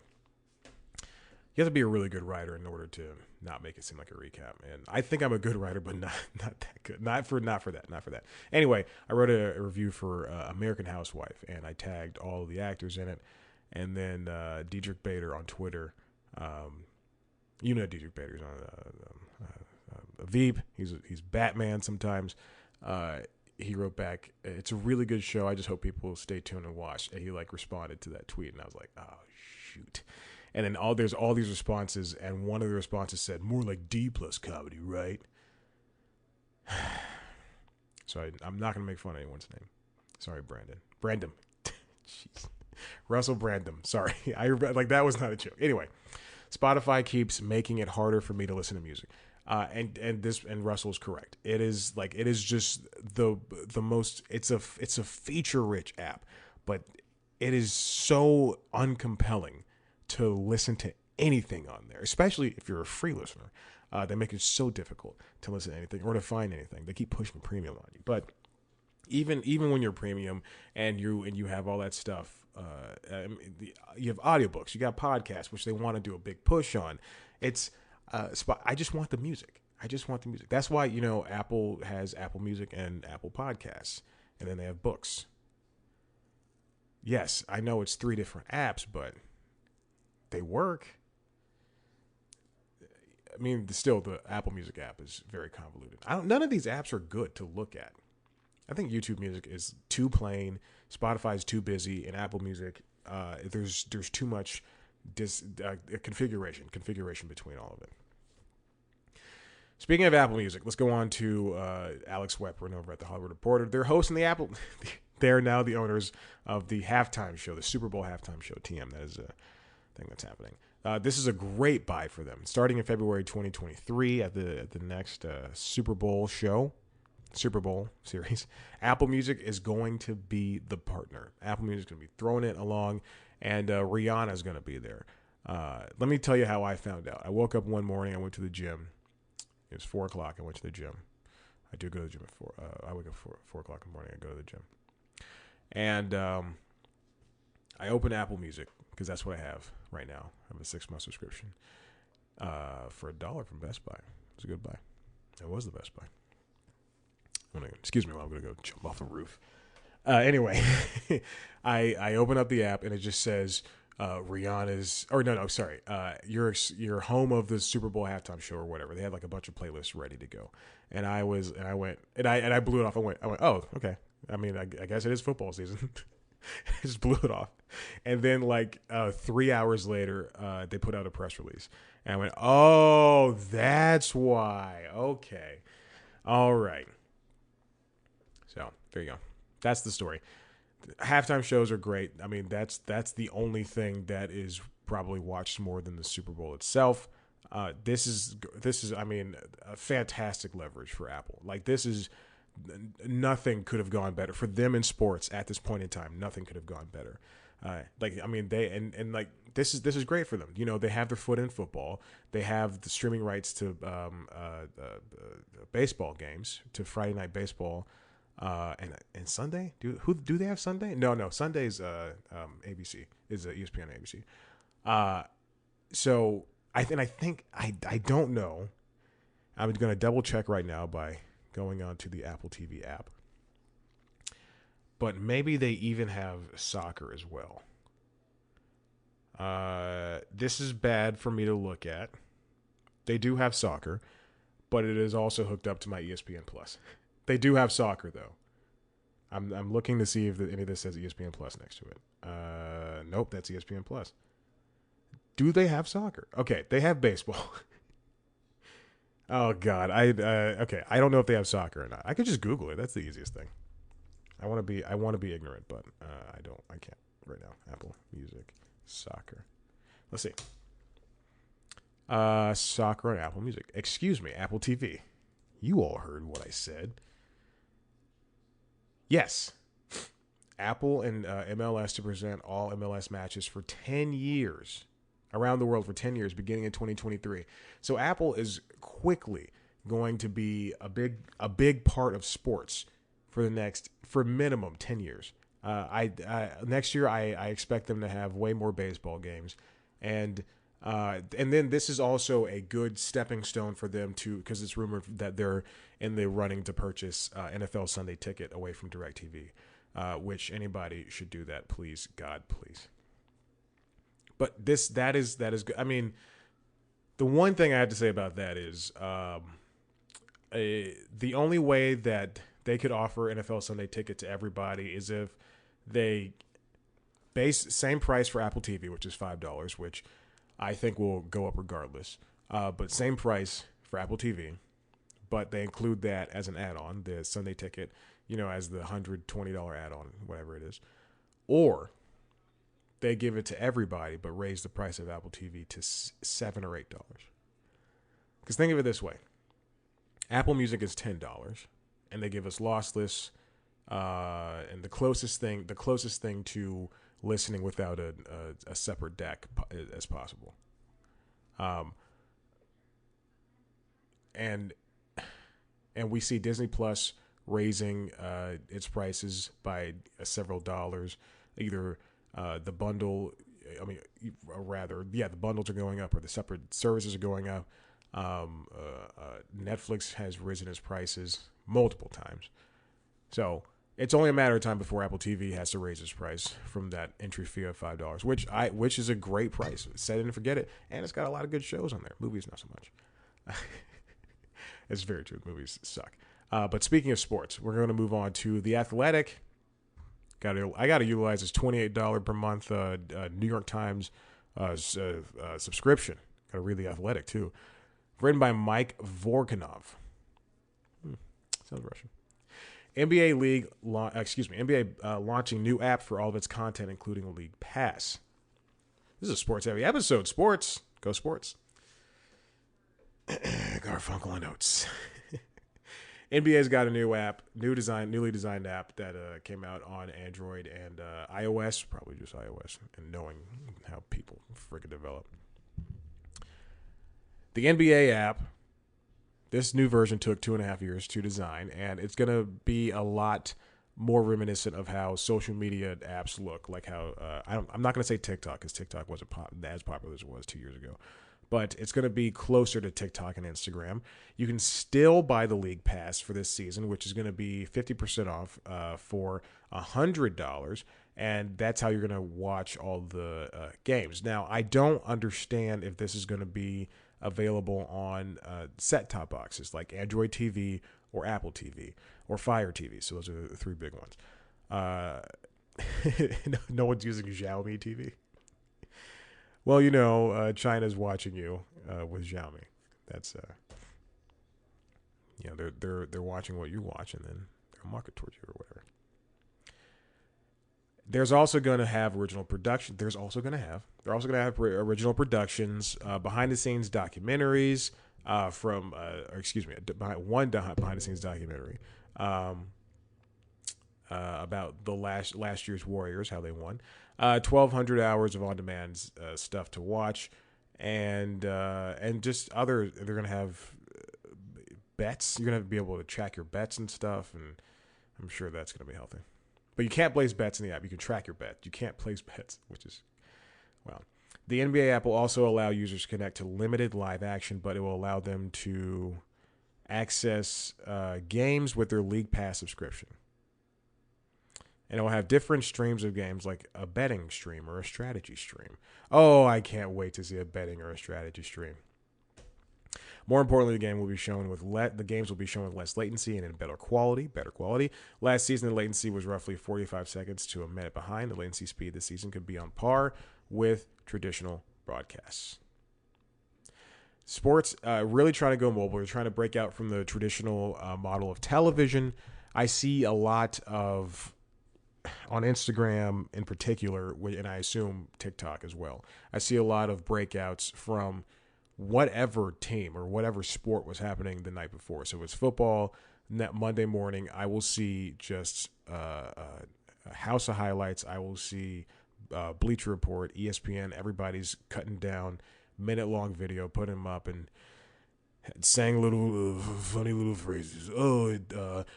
you have to be a really good writer in order to not make it seem like a recap. And I think I'm a good writer, but not that good. Not for that. Anyway, I wrote a review for American Housewife, and I tagged all of the actors in it. And then Diedrich Bader on Twitter, Diedrich Bader's on Veep. He's Batman sometimes. He wrote back, "It's a really good show. I just hope people stay tuned and watch." And he responded to that tweet, and I was like, "Oh shoot!" And then there's all these responses, and one of the responses said, "More like D plus comedy, right?" So I'm not gonna make fun of anyone's name. Sorry, Brandon. Jeez. Russell Brandum. Sorry. That was not a joke. Anyway, Spotify keeps making it harder for me to listen to music. And Russell's correct. It is just the most, it's a feature rich app, but it is so uncompelling to listen to anything on there, especially if you're a free listener. They make it so difficult to listen to anything or to find anything. They keep pushing premium on you. But even when you're premium and you have all that stuff, you have audiobooks, you got podcasts, which they want to do a big push on. I just want the music. That's why, Apple has Apple Music and Apple Podcasts, and then they have books. Yes, I know it's 3 different apps, but they work. Still, the Apple Music app is very convoluted. None of these apps are good to look at. I think YouTube Music is too plain, Spotify is too busy, and Apple Music, there's too much configuration between all of it. Speaking of Apple Music, let's go on to Alex Weprin over at The Hollywood Reporter. They're hosting the They're now the owners of the halftime show, the Super Bowl halftime show. TM, that is a thing that's happening. This is a great buy for them. Starting in February 2023 at the next Super Bowl show, Super Bowl series, Apple Music is going to be the partner. Apple Music is going to be throwing it along, and Rihanna is going to be there. Let me tell you how I found out. I woke up one morning. I went to the gym. It was 4 o'clock. I went to the gym. I do go to the gym at 4. I wake up 4 o'clock in the morning. I go to the gym. And I open Apple Music because that's what I have right now. I have a 6-month subscription for $1 from Best Buy. It was a good buy. It was the best buy. Excuse me while I'm going to go jump off a roof. Anyway, I open up the app and it just says Rihanna's, or no, sorry, you're home of the Super Bowl halftime show or whatever. They had like a bunch of playlists ready to go, and I blew it off. I went, oh, okay. I mean, I guess it is football season. I just blew it off, and then like 3 hours later, they put out a press release, and I went, oh, that's why. Okay, all right. So there you go. That's the story. Halftime shows are great. I mean, that's the only thing that is probably watched more than the Super Bowl itself. This is I mean, a fantastic leverage for Apple. Like, this is nothing could have gone better for them in sports at this point in time. Nothing could have gone better. Like, I mean, they and like this is great for them. You know, they have their foot in football. They have the streaming rights to baseball games, to Friday Night Baseball. And Sunday, do they have Sunday? No, Sunday's ABC is ESPN ABC. So I think I don't know. I'm going to double check right now by going on to the Apple TV app. But maybe they even have soccer as well. This is bad for me to look at. They do have soccer, but it is also hooked up to my ESPN Plus. They do have soccer, though. I'm looking to see if any of this says ESPN Plus next to it. Nope, that's ESPN Plus. Do they have soccer? Okay, they have baseball. Oh God, okay. I don't know if they have soccer or not. I could just Google it. That's the easiest thing. I want to be ignorant, but I can't right now. Apple Music, soccer. Let's see. Soccer on Apple Music. Excuse me, Apple TV. You all heard what I said. Yes. Apple and MLS to present all MLS matches for 10 years. Around the world for 10 years, beginning in 2023. So Apple is quickly going to be a big part of sports for minimum 10 years. Next year, I expect them to have way more baseball games. And then this is also a good stepping stone for them because it's rumored that they're in the running to purchase NFL Sunday Ticket away from DirecTV, which anybody should do that, please, God, please. But that is good. I mean, the one thing I have to say about that is the only way that they could offer NFL Sunday Ticket to everybody is if they same price for Apple TV, which is $5, which I think will go up regardless. But same price for Apple TV, but they include that as an add-on, the Sunday Ticket, as the $120 add-on, whatever it is. Or they give it to everybody, but raise the price of Apple TV to $7 or $8. Because think of it this way: Apple Music is $10, and they give us lossless, and the closest thing to listening without a separate deck as possible. And we see Disney Plus raising its prices by several dollars. Either the bundle, the bundles are going up, or the separate services are going up. Netflix has risen its prices multiple times. So it's only a matter of time before Apple TV has to raise its price from that entry fee of $5, which is a great price. Set it and forget it, and it's got a lot of good shows on there. Movies, not so much. It's very true. Movies suck. But speaking of sports, we're going to move on to The Athletic. I got to utilize this $28 per month New York Times subscription. Got to read The Athletic too. Written by Mike Vorkunov. Sounds Russian. NBA launching new app for all of its content, including League Pass. This is a sports-heavy episode. Sports. Go sports. Garfunkel and Oates. NBA's got a newly designed app that came out on Android and iOS, probably just iOS, and knowing how people freaking develop. The NBA app, this new version took 2.5 years to design, and it's going to be a lot more reminiscent of how social media apps look, like how, I'm not going to say TikTok, because TikTok wasn't as popular as it was 2 years ago. But it's going to be closer to TikTok and Instagram. You can still buy the League Pass for this season, which is going to be 50% off for $100. And that's how you're going to watch all the games. Now, I don't understand if this is going to be available on set-top boxes like Android TV or Apple TV or Fire TV. So those are the three big ones. No one's using Xiaomi TV. Well, you know, China's watching you with Xiaomi. That's they're watching what you watch, and then they'll market towards you or whatever. There's also going to have original production. They're also going to have original productions, behind the scenes documentaries one behind the scenes documentary about the last year's Warriors, how they won. 1,200 hours of on-demand stuff to watch, and just other. They're gonna have bets. You're gonna be able to track your bets and stuff, and I'm sure that's gonna be healthy. But you can't place bets in the app. You can track your bet. You can't place bets, which is well. The NBA app will also allow users to connect to limited live action, but it will allow them to access games with their League Pass subscription. And it will have different streams of games, like a betting stream or a strategy stream. Oh, I can't wait to see a betting or a strategy stream. More importantly, the games will be shown with less latency and in better quality. Last season, the latency was roughly 45 seconds to a minute behind. The latency speed this season could be on par with traditional broadcasts. Sports really trying to go mobile. They're trying to break out from the traditional model of television. I see a lot of on Instagram in particular, and I assume TikTok as well. I see a lot of breakouts from whatever team or whatever sport was happening the night before. So it's football. Monday morning, I will see just a house of highlights. I will see Bleacher Report, ESPN. Everybody's cutting down minute-long video, putting them up, and saying little funny little phrases. Oh,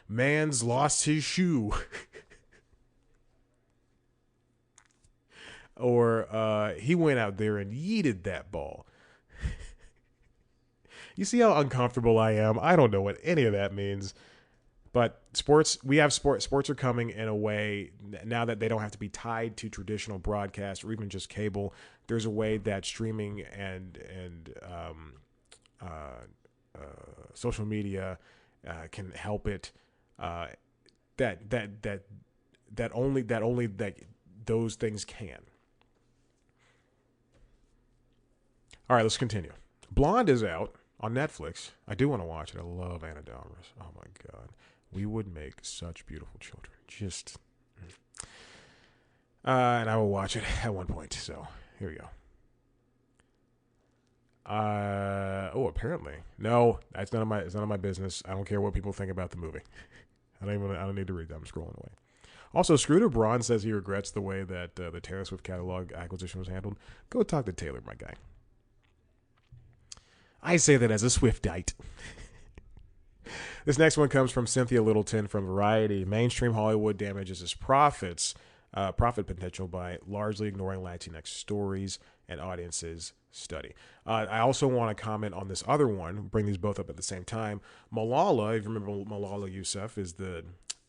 man's lost his shoe. Or he went out there and yeeted that ball. You see how uncomfortable I am? I don't know what any of that means. But sports are coming in a way now that they don't have to be tied to traditional broadcast or even just cable. There's a way that streaming and social media can help it. That only those things can. All right, let's continue. Blonde is out on Netflix. I do want to watch it. I love Anna de Armas. Oh my God. We would make such beautiful children. Just. And I will watch it at one point. So here we go. Apparently. No, it's none of my business. I don't care what people think about the movie. I don't need to read that. I'm scrolling away. Also, Scooter Braun says he regrets the way that the Taylor Swift catalog acquisition was handled. Go talk to Taylor, my guy. I say that as a Swiftite. This next one comes from Cynthia Littleton from Variety. Mainstream Hollywood damages its profit potential by largely ignoring Latinx stories and audiences study. I also want to comment on this other one, bring these both up at the same time. Malala, if you remember, Malala Yousafzai is the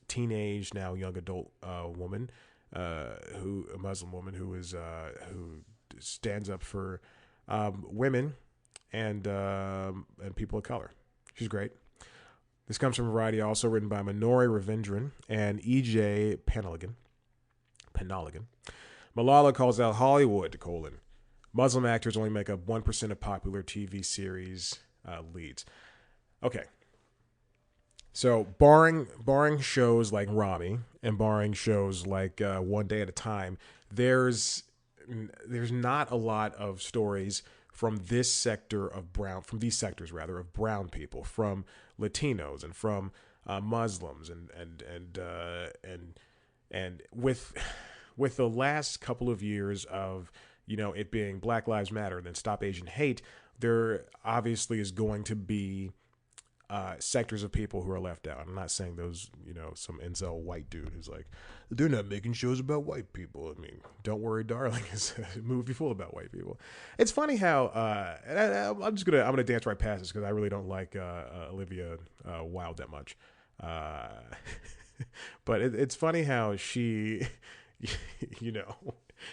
teenage, now young adult woman, a Muslim woman who stands up for women and people of color. She's great. This comes from Variety, also written by Minori Ravindran and E.J. Penaligan. Malala calls out Hollywood, Muslim actors only make up 1% of popular TV series leads. Okay. So barring shows like Rami and barring shows like One Day at a Time, there's there's not a lot of stories from this sector of brown from these sectors rather of brown people, from Latinos and from Muslims and with the last couple of years of it being Black Lives Matter and then Stop Asian Hate, there obviously is going to be sectors of people who are left out. I'm not saying those, some incel white dude who's like, they're not making shows about white people. I mean, Don't Worry, Darling is a movie full about white people. It's funny how, and I'm gonna dance right past this because I really don't like Olivia Wilde that much. But it's funny how she,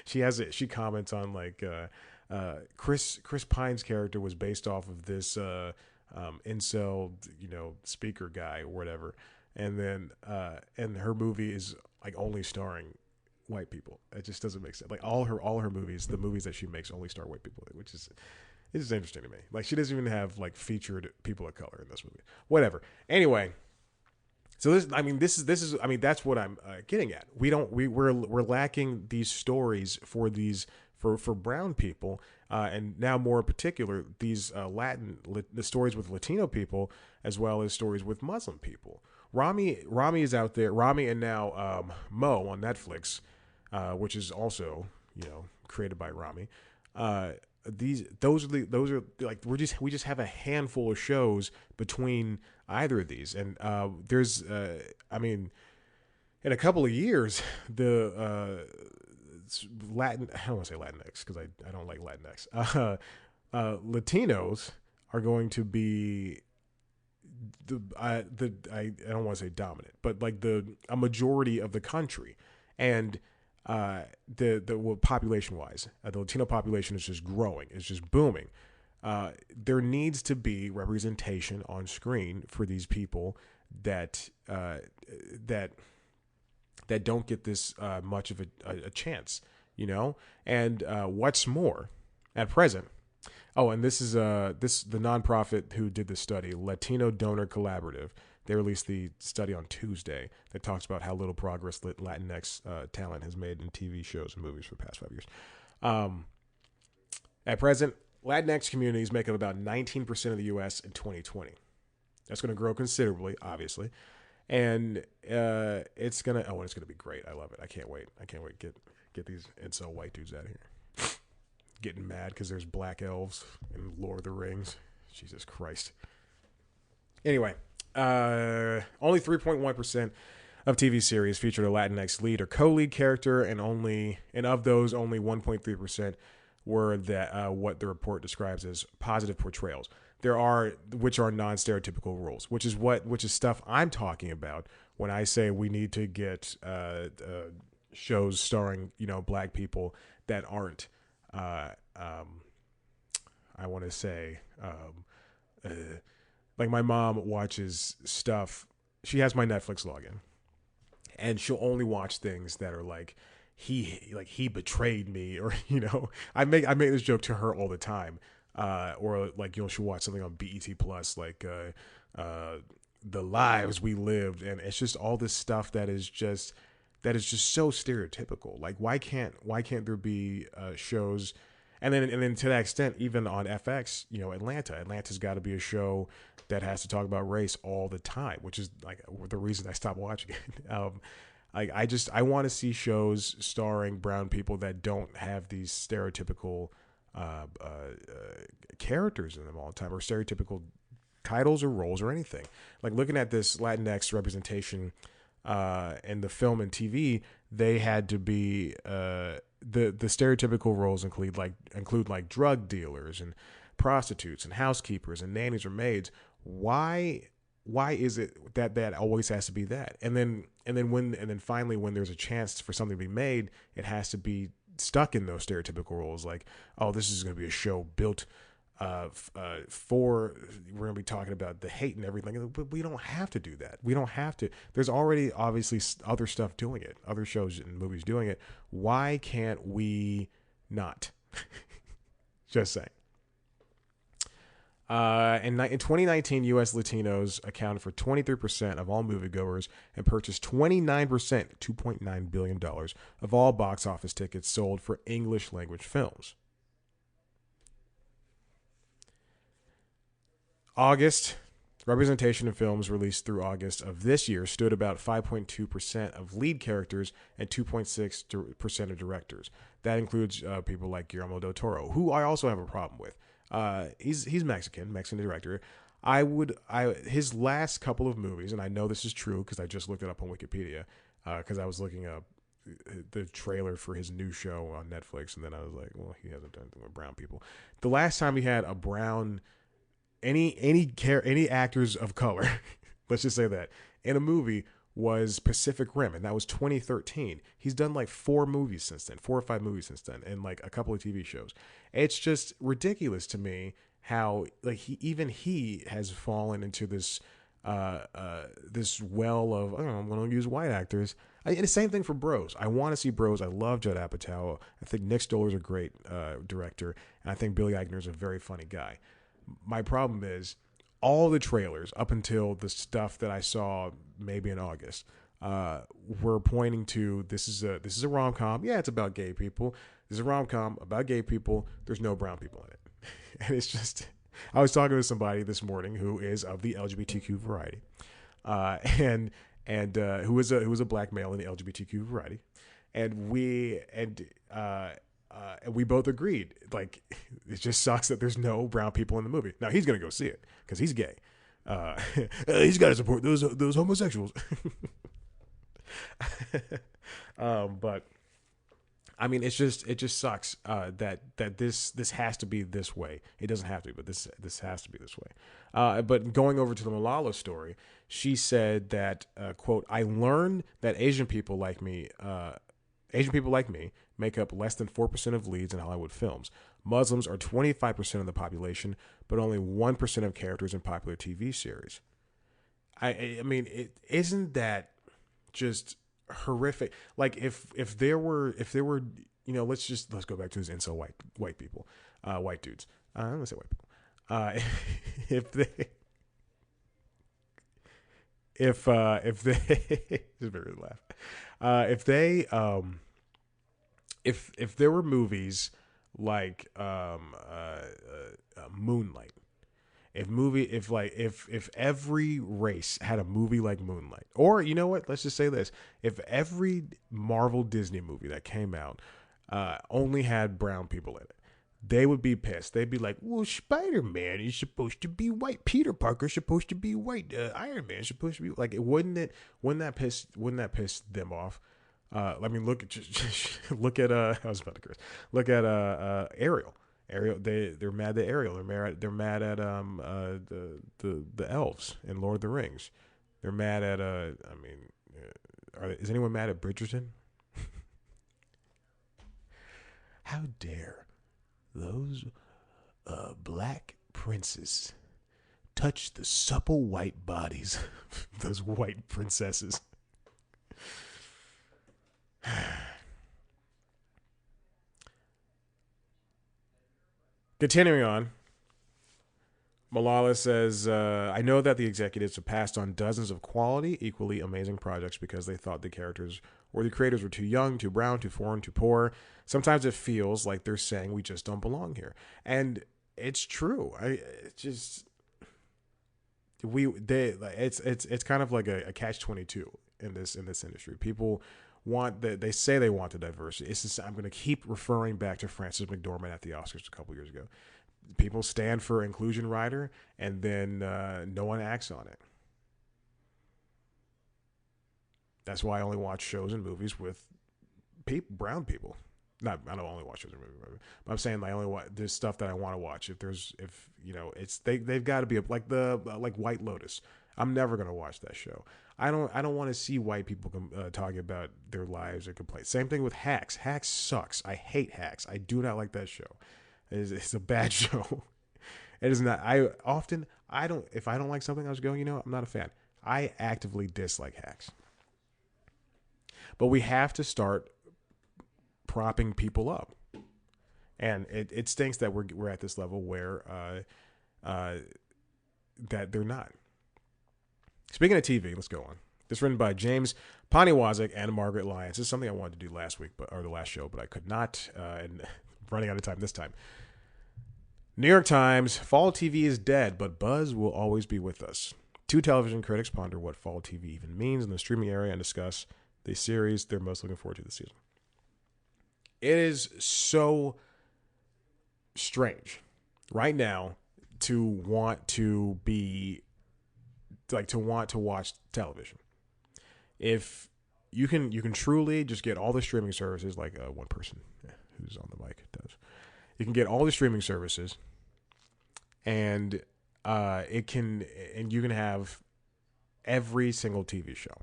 she comments on like Chris Pine's character was based off of this incel, speaker guy or whatever, and then and her movie is like only starring white people. It just doesn't make sense. Like all her movies, the movies that she makes only star white people, which is it's just interesting to me. Like she doesn't even have like featured people of color in this movie. Whatever. Anyway. So this is that's what I'm getting at. We're lacking these stories for brown people, and now more in particular these the stories with Latino people as well as stories with Muslim people. Rami is out there. Rami and now Mo on Netflix, which is also created by Rami. Those are like we just have a handful of shows between either of these, and there's in a couple of years the Latin, I don't want to say Latinx because I don't like Latinx. Latinos are going to be I don't want to say dominant, but like a majority of the country, and population wise, the Latino population is just growing. It's just booming. There needs to be representation on screen for these people that don't get this much of a chance, And what's more, at present. Oh, and this is the nonprofit who did the study, Latino Donor Collaborative. They released the study on Tuesday that talks about how little progress Latinx talent has made in TV shows and movies for the past 5 years. At present, Latinx communities make up about 19% of the U.S. in 2020. That's going to grow considerably, obviously, and it's gonna be great. I love it. I can't wait. Get these incel white dudes out of here, getting mad because there's black elves in Lord of the Rings. Jesus Christ. Anyway. Only 3.1% of TV series featured a Latinx lead or co-lead character, and of those, only 1.3% were what the report describes as positive portrayals. Which are non-stereotypical roles, which is stuff I'm talking about when I say we need to get shows starring black people that aren't I want to say like my mom watches stuff. She has my Netflix login, and she'll only watch things that are like he betrayed me, or I make this joke to her all the time, or like she'll watch something on BET Plus like The Lives We Lived, and it's just all this stuff that is just so stereotypical. Like why can't there be shows? And then to that extent, even on FX, Atlanta's got to be a show that has to talk about race all the time, which is like the reason I stopped watching it. I want to see shows starring brown people that don't have these stereotypical characters in them all the time, or stereotypical titles or roles or anything. Like looking at this Latinx representation in the film and TV, they had to be the stereotypical roles include like drug dealers and prostitutes and housekeepers and nannies or maids. Why is it that always has to be that? And then finally when there's a chance for something to be made, it has to be stuck in those stereotypical roles. Like, oh, this is going to be a show built we're going to be talking about the hate and everything, but we don't have to do that. We don't have to. There's already obviously other stuff doing it, other shows and movies doing it. Why can't we not? Just saying. In 2019, U.S. Latinos accounted for 23% of all moviegoers and purchased 29%, $2.9 billion, of all box office tickets sold for English language films. August, representation in films released through August of this year stood about 5.2% of lead characters and 2.6% of directors. That includes people like Guillermo del Toro, who I also have a problem with. He's Mexican director. His last couple of movies, and I know this is true because I just looked it up on Wikipedia, because I was looking up the trailer for his new show on Netflix, and then I was like, well, he hasn't done anything with brown people. The last time he had a brown, any actors of color, let's just say that, in a movie was Pacific Rim, and that was 2013. He's done like 4 movies since then, 4 or 5 movies since then, and like a couple of TV shows. It's just ridiculous to me how like he has fallen into this this well of, oh, I'm going to use white actors. And the same thing for Bros. I want to see Bros. I love Judd Apatow. I think Nick Stoller's a great director, and I think Billy Eichner's a very funny guy. My problem is all the trailers up until the stuff that I saw maybe in August were pointing to this is a rom-com. Yeah, it's about gay people. This is a rom-com about gay people. There's no brown people in it. And it's just, I was talking to somebody this morning who is of the LGBTQ variety, and who was a black male in the LGBTQ variety, and we both agreed, like, it just sucks that there's no brown people in the movie. Now he's gonna go see it because he's gay. He's got to support those homosexuals. But I mean, it just sucks that this has to be this way. It doesn't have to be, but this has to be this way. But going over to the Malala story, she said that quote, I learned that Asian people like me make up less than 4% of leads in Hollywood films. Muslims are 25% of the population, but only 1% of characters in popular TV series. I mean, isn't that just horrific? Like if there were, you know, let's go back to these incel white people, white dudes. I'm gonna say white people. If they just made me laugh. If there were movies like Moonlight, if every race had a movie like Moonlight, or you know what, let's just say this, if every Marvel Disney movie that came out only had brown people in it, they would be pissed. They'd be like, well, Spider-Man is supposed to be white, Peter Parker's supposed to be white, Iron Man's supposed to be like, wouldn't that piss them off? I mean, look at I was about to curse. Look at Ariel. They're mad at Ariel. They're mad at the elves in Lord of the Rings. They're mad at is anyone mad at Bridgerton? How dare those black princes touch the supple white bodies of those white princesses? Continuing on, Malala says, I know that the executives have passed on dozens of quality, equally amazing projects because they thought the characters or the creators were too young, too brown, too foreign, too poor. Sometimes it feels like they're saying we just don't belong here. And it's true. It's kind of like a catch-22 in this industry. People they say they want the diversity. It's just, I'm going to keep referring back to Frances McDormand at the Oscars a couple years ago. People stand for inclusion rider, and then no one acts on it. That's why I only watch shows and movies with brown people. I don't only watch shows and movies, but I'm saying I only watch there's stuff that I want to watch. They've got to be like White Lotus. I'm never gonna watch that show. I don't want to see white people talking about their lives or complain. Same thing with Hacks. Hacks sucks. I hate Hacks. I do not like that show. It's a bad show. It is not. If I don't like something, I was going, I'm not a fan. I actively dislike Hacks. But we have to start propping people up, and it stinks that we're at this level where that they're not. Speaking of TV, let's go on. This is written by James Poniwazik and Margaret Lyons. This is something I wanted to do last week, or the last show, but I could not, and running out of time this time. New York Times, fall TV is dead, but buzz will always be with us. Two television critics ponder what fall TV even means in the streaming area and discuss the series they're most looking forward to this season. It is so strange right now to want to watch television. If you can truly just get all the streaming services, like one person who's on the mic does. You can get all the streaming services, and you can have every single TV show,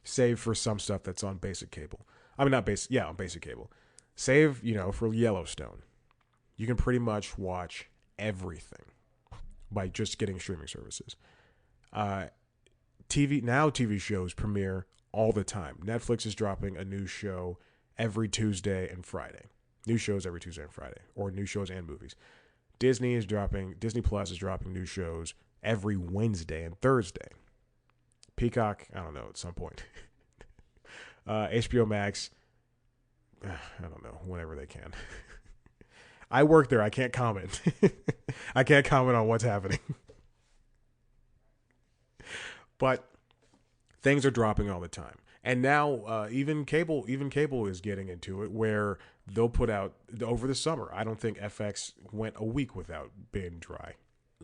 save for some stuff that's on basic cable. I mean, not basic, yeah, on basic cable. Save, for Yellowstone, you can pretty much watch everything by just getting streaming services. TV shows premiere all the time. Netflix is dropping a new show every Tuesday and Friday. New shows every Tuesday and Friday, or new shows and movies. Disney Plus is dropping new shows every Wednesday and Thursday. Peacock, I don't know, at some point. HBO Max, I don't know, whenever they can. I work there. I can't comment. I can't comment on what's happening. But things are dropping all the time. And now even cable is getting into it, where they'll put out over the summer. I don't think FX went a week without being dry.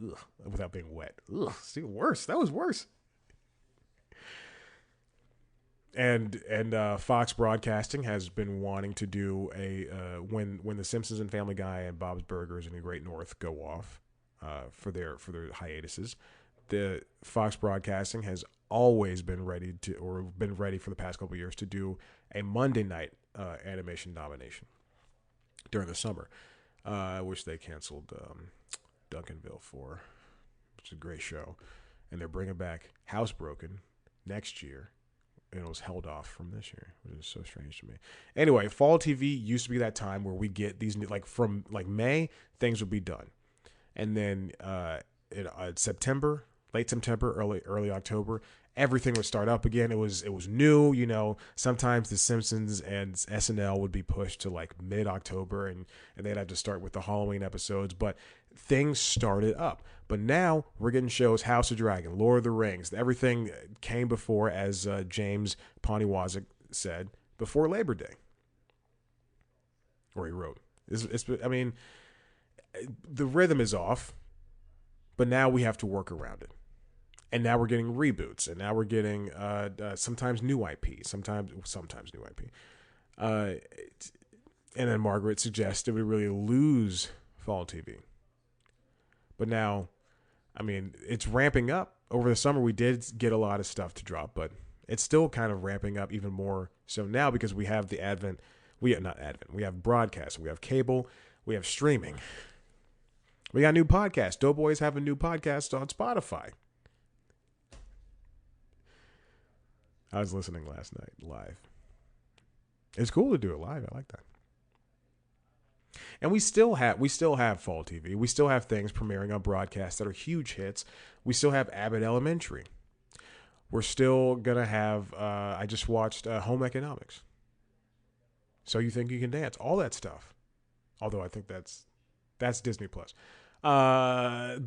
Ugh, without being wet. Ugh, see, worse. That was worse. And Fox Broadcasting has been wanting to do when The Simpsons and Family Guy and Bob's Burgers and The Great North go off for their hiatuses. The Fox Broadcasting has always been ready for the past couple of years to do a Monday night animation nomination during the summer, which they canceled Duncanville for, which is a great show, and they're bringing back Housebroken next year. And it was held off from this year, which is so strange to me. Anyway, fall TV used to be that time where we get these new, from May, things would be done. And then in September, late September, early October, everything would start up again. It was new, sometimes The Simpsons and SNL would be pushed to mid-October, and they'd have to start with the Halloween episodes, but things started up. But now we're getting shows, House of Dragon, Lord of the Rings. Everything came before, as James Poniwazik said, before Labor Day. Or he wrote. I mean, the rhythm is off, but now we have to work around it. And now we're getting reboots, and now we're getting sometimes new IP, sometimes new IP. And then Margaret suggests that we really lose fall TV. But now, I mean, it's ramping up. Over the summer, we did get a lot of stuff to drop, but it's still kind of ramping up even more so now, because we have we have broadcast, we have cable, we have streaming. We got new podcasts. Doughboys have a new podcast on Spotify. I was listening last night live. It's cool to do it live. I like that. And we still have fall TV. We still have things premiering on broadcast that are huge hits. We still have Abbott Elementary. We're still gonna have. I just watched Home Economics. So You Think You Can Dance? All that stuff. Although I think that's Disney Plus.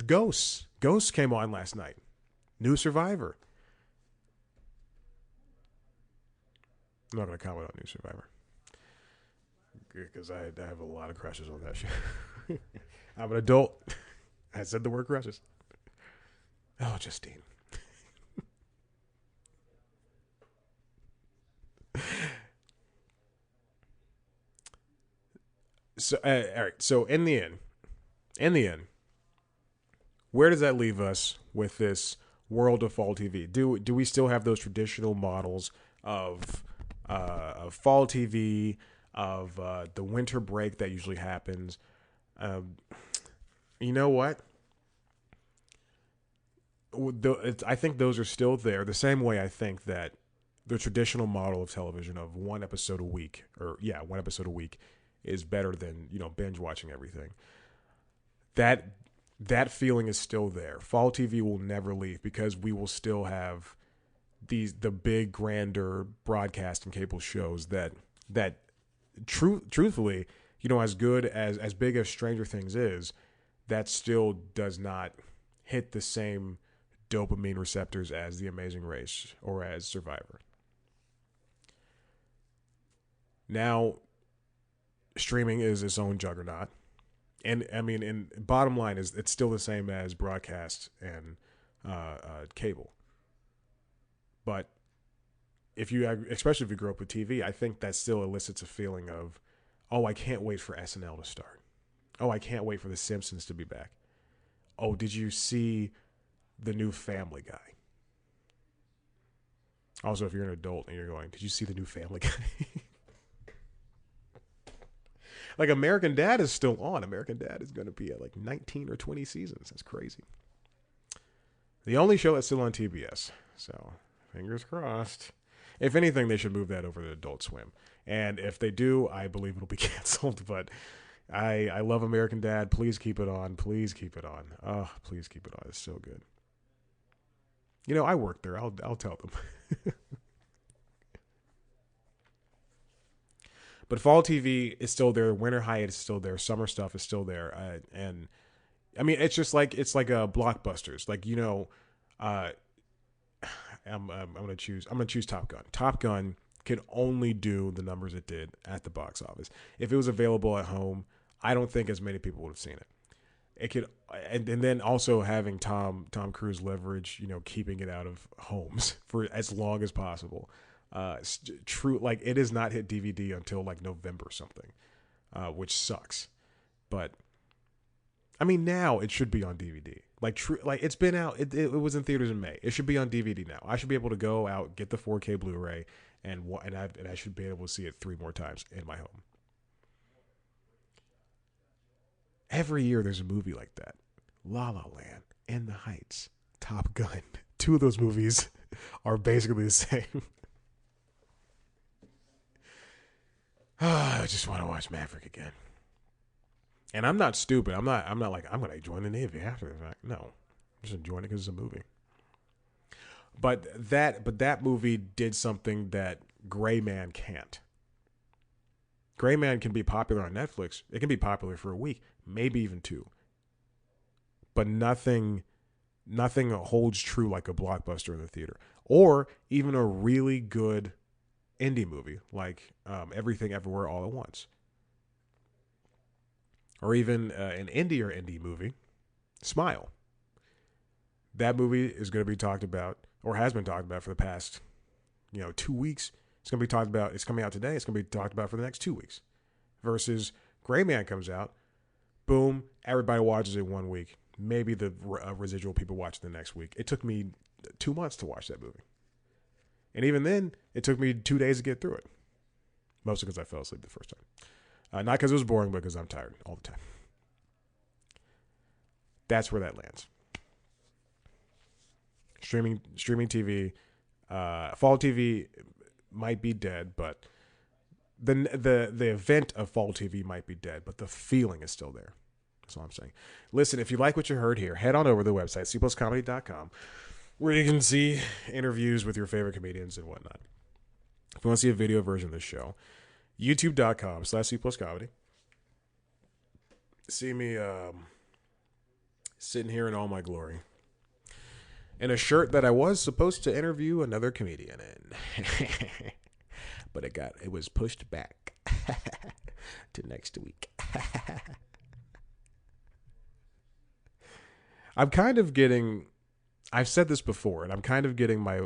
Ghosts came on last night. New Survivor. I'm not going to comment on New Survivor, because I have a lot of crushes on that show. I'm an adult. I said the word crushes. Oh, Justine. So, all right. So in the end, where does that leave us with this world of fall TV? Do we still have those traditional models of fall TV, of the winter break that usually happens? You know what? I think those are still there. The same way I think that the traditional model of television of one episode a week is better than binge watching everything. That that feeling is still there. Fall TV will never leave because we will still have the big grander broadcast and cable shows that truthfully, as good as big as Stranger Things is, that still does not hit the same dopamine receptors as The Amazing Race or as Survivor. Now, streaming is its own juggernaut. And I mean, and bottom line is it's still the same as broadcast and cable. But especially if you grew up with TV, I think that still elicits a feeling of, oh, I can't wait for SNL to start. Oh, I can't wait for The Simpsons to be back. Oh, did you see the new Family Guy? Also, if you're an adult and you're going, did you see the new Family Guy? Like, American Dad is still on. American Dad is going to be at like 19 or 20 seasons. That's crazy. The only show that's still on TBS. So, fingers crossed. If anything, they should move that over to Adult Swim. And if they do, I believe it'll be canceled. But I love American Dad. Please keep it on. Please keep it on. Oh, please keep it on. It's so good. I work there. I'll tell them. But fall TV is still there. Winter hiatus is still there. Summer stuff is still there. And I mean, it's just like a blockbusters. Like, I'm gonna choose Top Gun. Top Gun can only do the numbers it did at the box office. If it was available at home, I don't think as many people would have seen it. It could, and then also having Tom Cruise leverage, keeping it out of homes for as long as possible. True, like, it has not hit DVD until like November or something, which sucks. But I mean, now it should be on DVD. Like, it's been out. It was in theaters in May. It should be on DVD now. I should be able to go out, get the 4K Blu-ray, and I should be able to see it 3 more times in my home. Every year there's a movie like that. La La Land, In the Heights, Top Gun. 2 of those movies are basically the same. I just want to watch Maverick again. And I'm not stupid. I'm not like, I'm going to join the Navy after the fact. No. I'm just enjoying it because it's a movie. But that movie did something that Gray Man can't. Gray Man can be popular on Netflix. It can be popular for a week, maybe even 2. But nothing holds true like a blockbuster in the theater. Or even a really good indie movie like Everything Everywhere All at Once. Or even an indie movie, Smile. That movie is going to be talked about, or has been talked about for the past, 2 weeks. It's going to be talked about. It's coming out today. It's going to be talked about for the next 2 weeks. Versus Gray Man comes out, boom, everybody watches it 1 week. Maybe the residual people watch it the next week. It took me 2 months to watch that movie. And even then, it took me 2 days to get through it. Mostly because I fell asleep the first time. Not because it was boring, but because I'm tired all the time. That's where that lands. Streaming TV, fall TV might be dead, but the event of fall TV might be dead, but the feeling is still there. That's all I'm saying. Listen, if you like what you heard here, head on over to the website, cpluscomedy.com, where you can see interviews with your favorite comedians and whatnot. If you want to see a video version of this show, youtube.com/cpluscomedy. See me sitting here in all my glory. In a shirt that I was supposed to interview another comedian in. But it was pushed back to next week. I'm kind of getting, I've said this before, and I'm kind of getting my,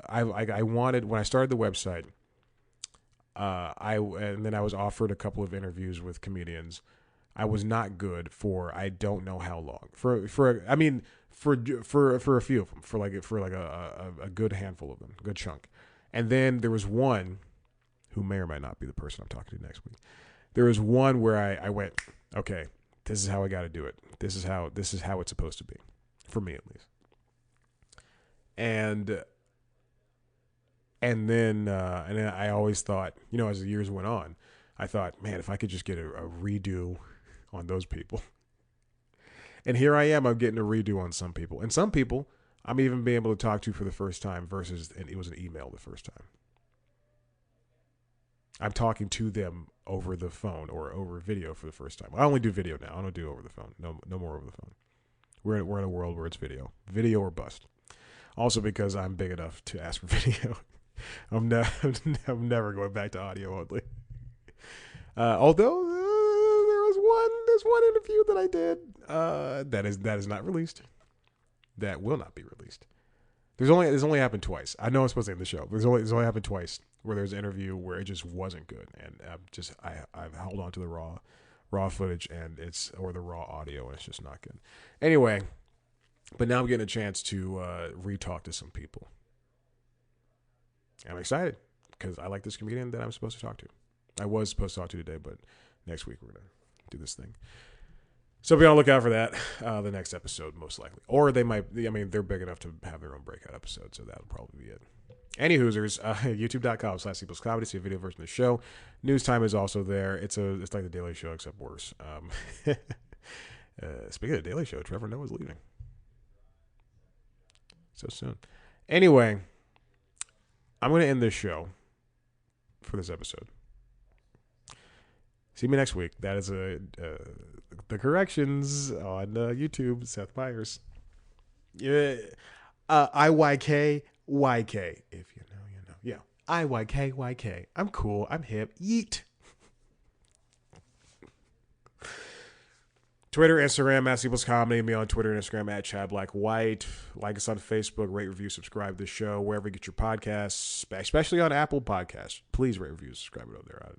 I wanted, when I started the website, and then I was offered a couple of interviews with comedians. I was not good for I don't know how long. For a few of them, for a good handful of them, a good chunk. And then there was one who may or may not be the person I'm talking to next week. There was one where I went, okay, this is how I got to do it. This is how it's supposed to be, for me at least. And then I always thought, as the years went on, I thought, man, if I could just get a redo on those people. And here I am, I'm getting a redo on some people. And some people I'm even being able to talk to for the first time versus it was an email the first time. I'm talking to them over the phone or over video for the first time. I only do video now. I don't do over the phone. No more over the phone. We're in a world where it's video or bust. Also because I'm big enough to ask for video. I'm never going back to audio only. Although there's one interview that I did that is not released. That will not be released. There's only happened twice. I know I'm supposed to end the show. There's only happened twice where there's an interview where it just wasn't good, and I've held on to the raw footage or the raw audio, and it's just not good. Anyway, but now I'm getting a chance to re-talk to some people. I'm excited because I like this comedian that I'm supposed to talk to. I was supposed to talk to today, but next week we're gonna do this thing. So be on the lookout for that, the next episode, most likely. Or they might, they're big enough to have their own breakout episode, so that'll probably be it. Any Hoosers, youtube.com/CeeplesComedy, see a video version of the show. News time is also there. It's like the Daily Show, except worse. Speaking of the Daily Show, Trevor Noah's leaving. So soon. Anyway, I'm going to end this show for this episode. See me next week. That is the corrections on YouTube. Seth Meyers. Yeah. IYK. If you know, you know. Yeah. IYK. I'm cool. I'm hip. Yeet. Twitter, Instagram, @CeeplesComedy. Me on Twitter and Instagram @ChadBlackWhite. Like us on Facebook. Rate, review, subscribe to the show. Wherever you get your podcasts. Especially on Apple Podcasts. Please rate, review, subscribe it over there.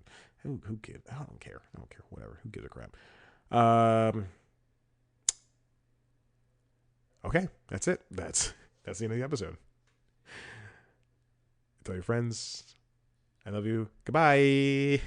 Who gives? I don't care. Whatever. Who gives a crap? Okay. That's it. That's the end of the episode. Tell your friends I love you. Goodbye.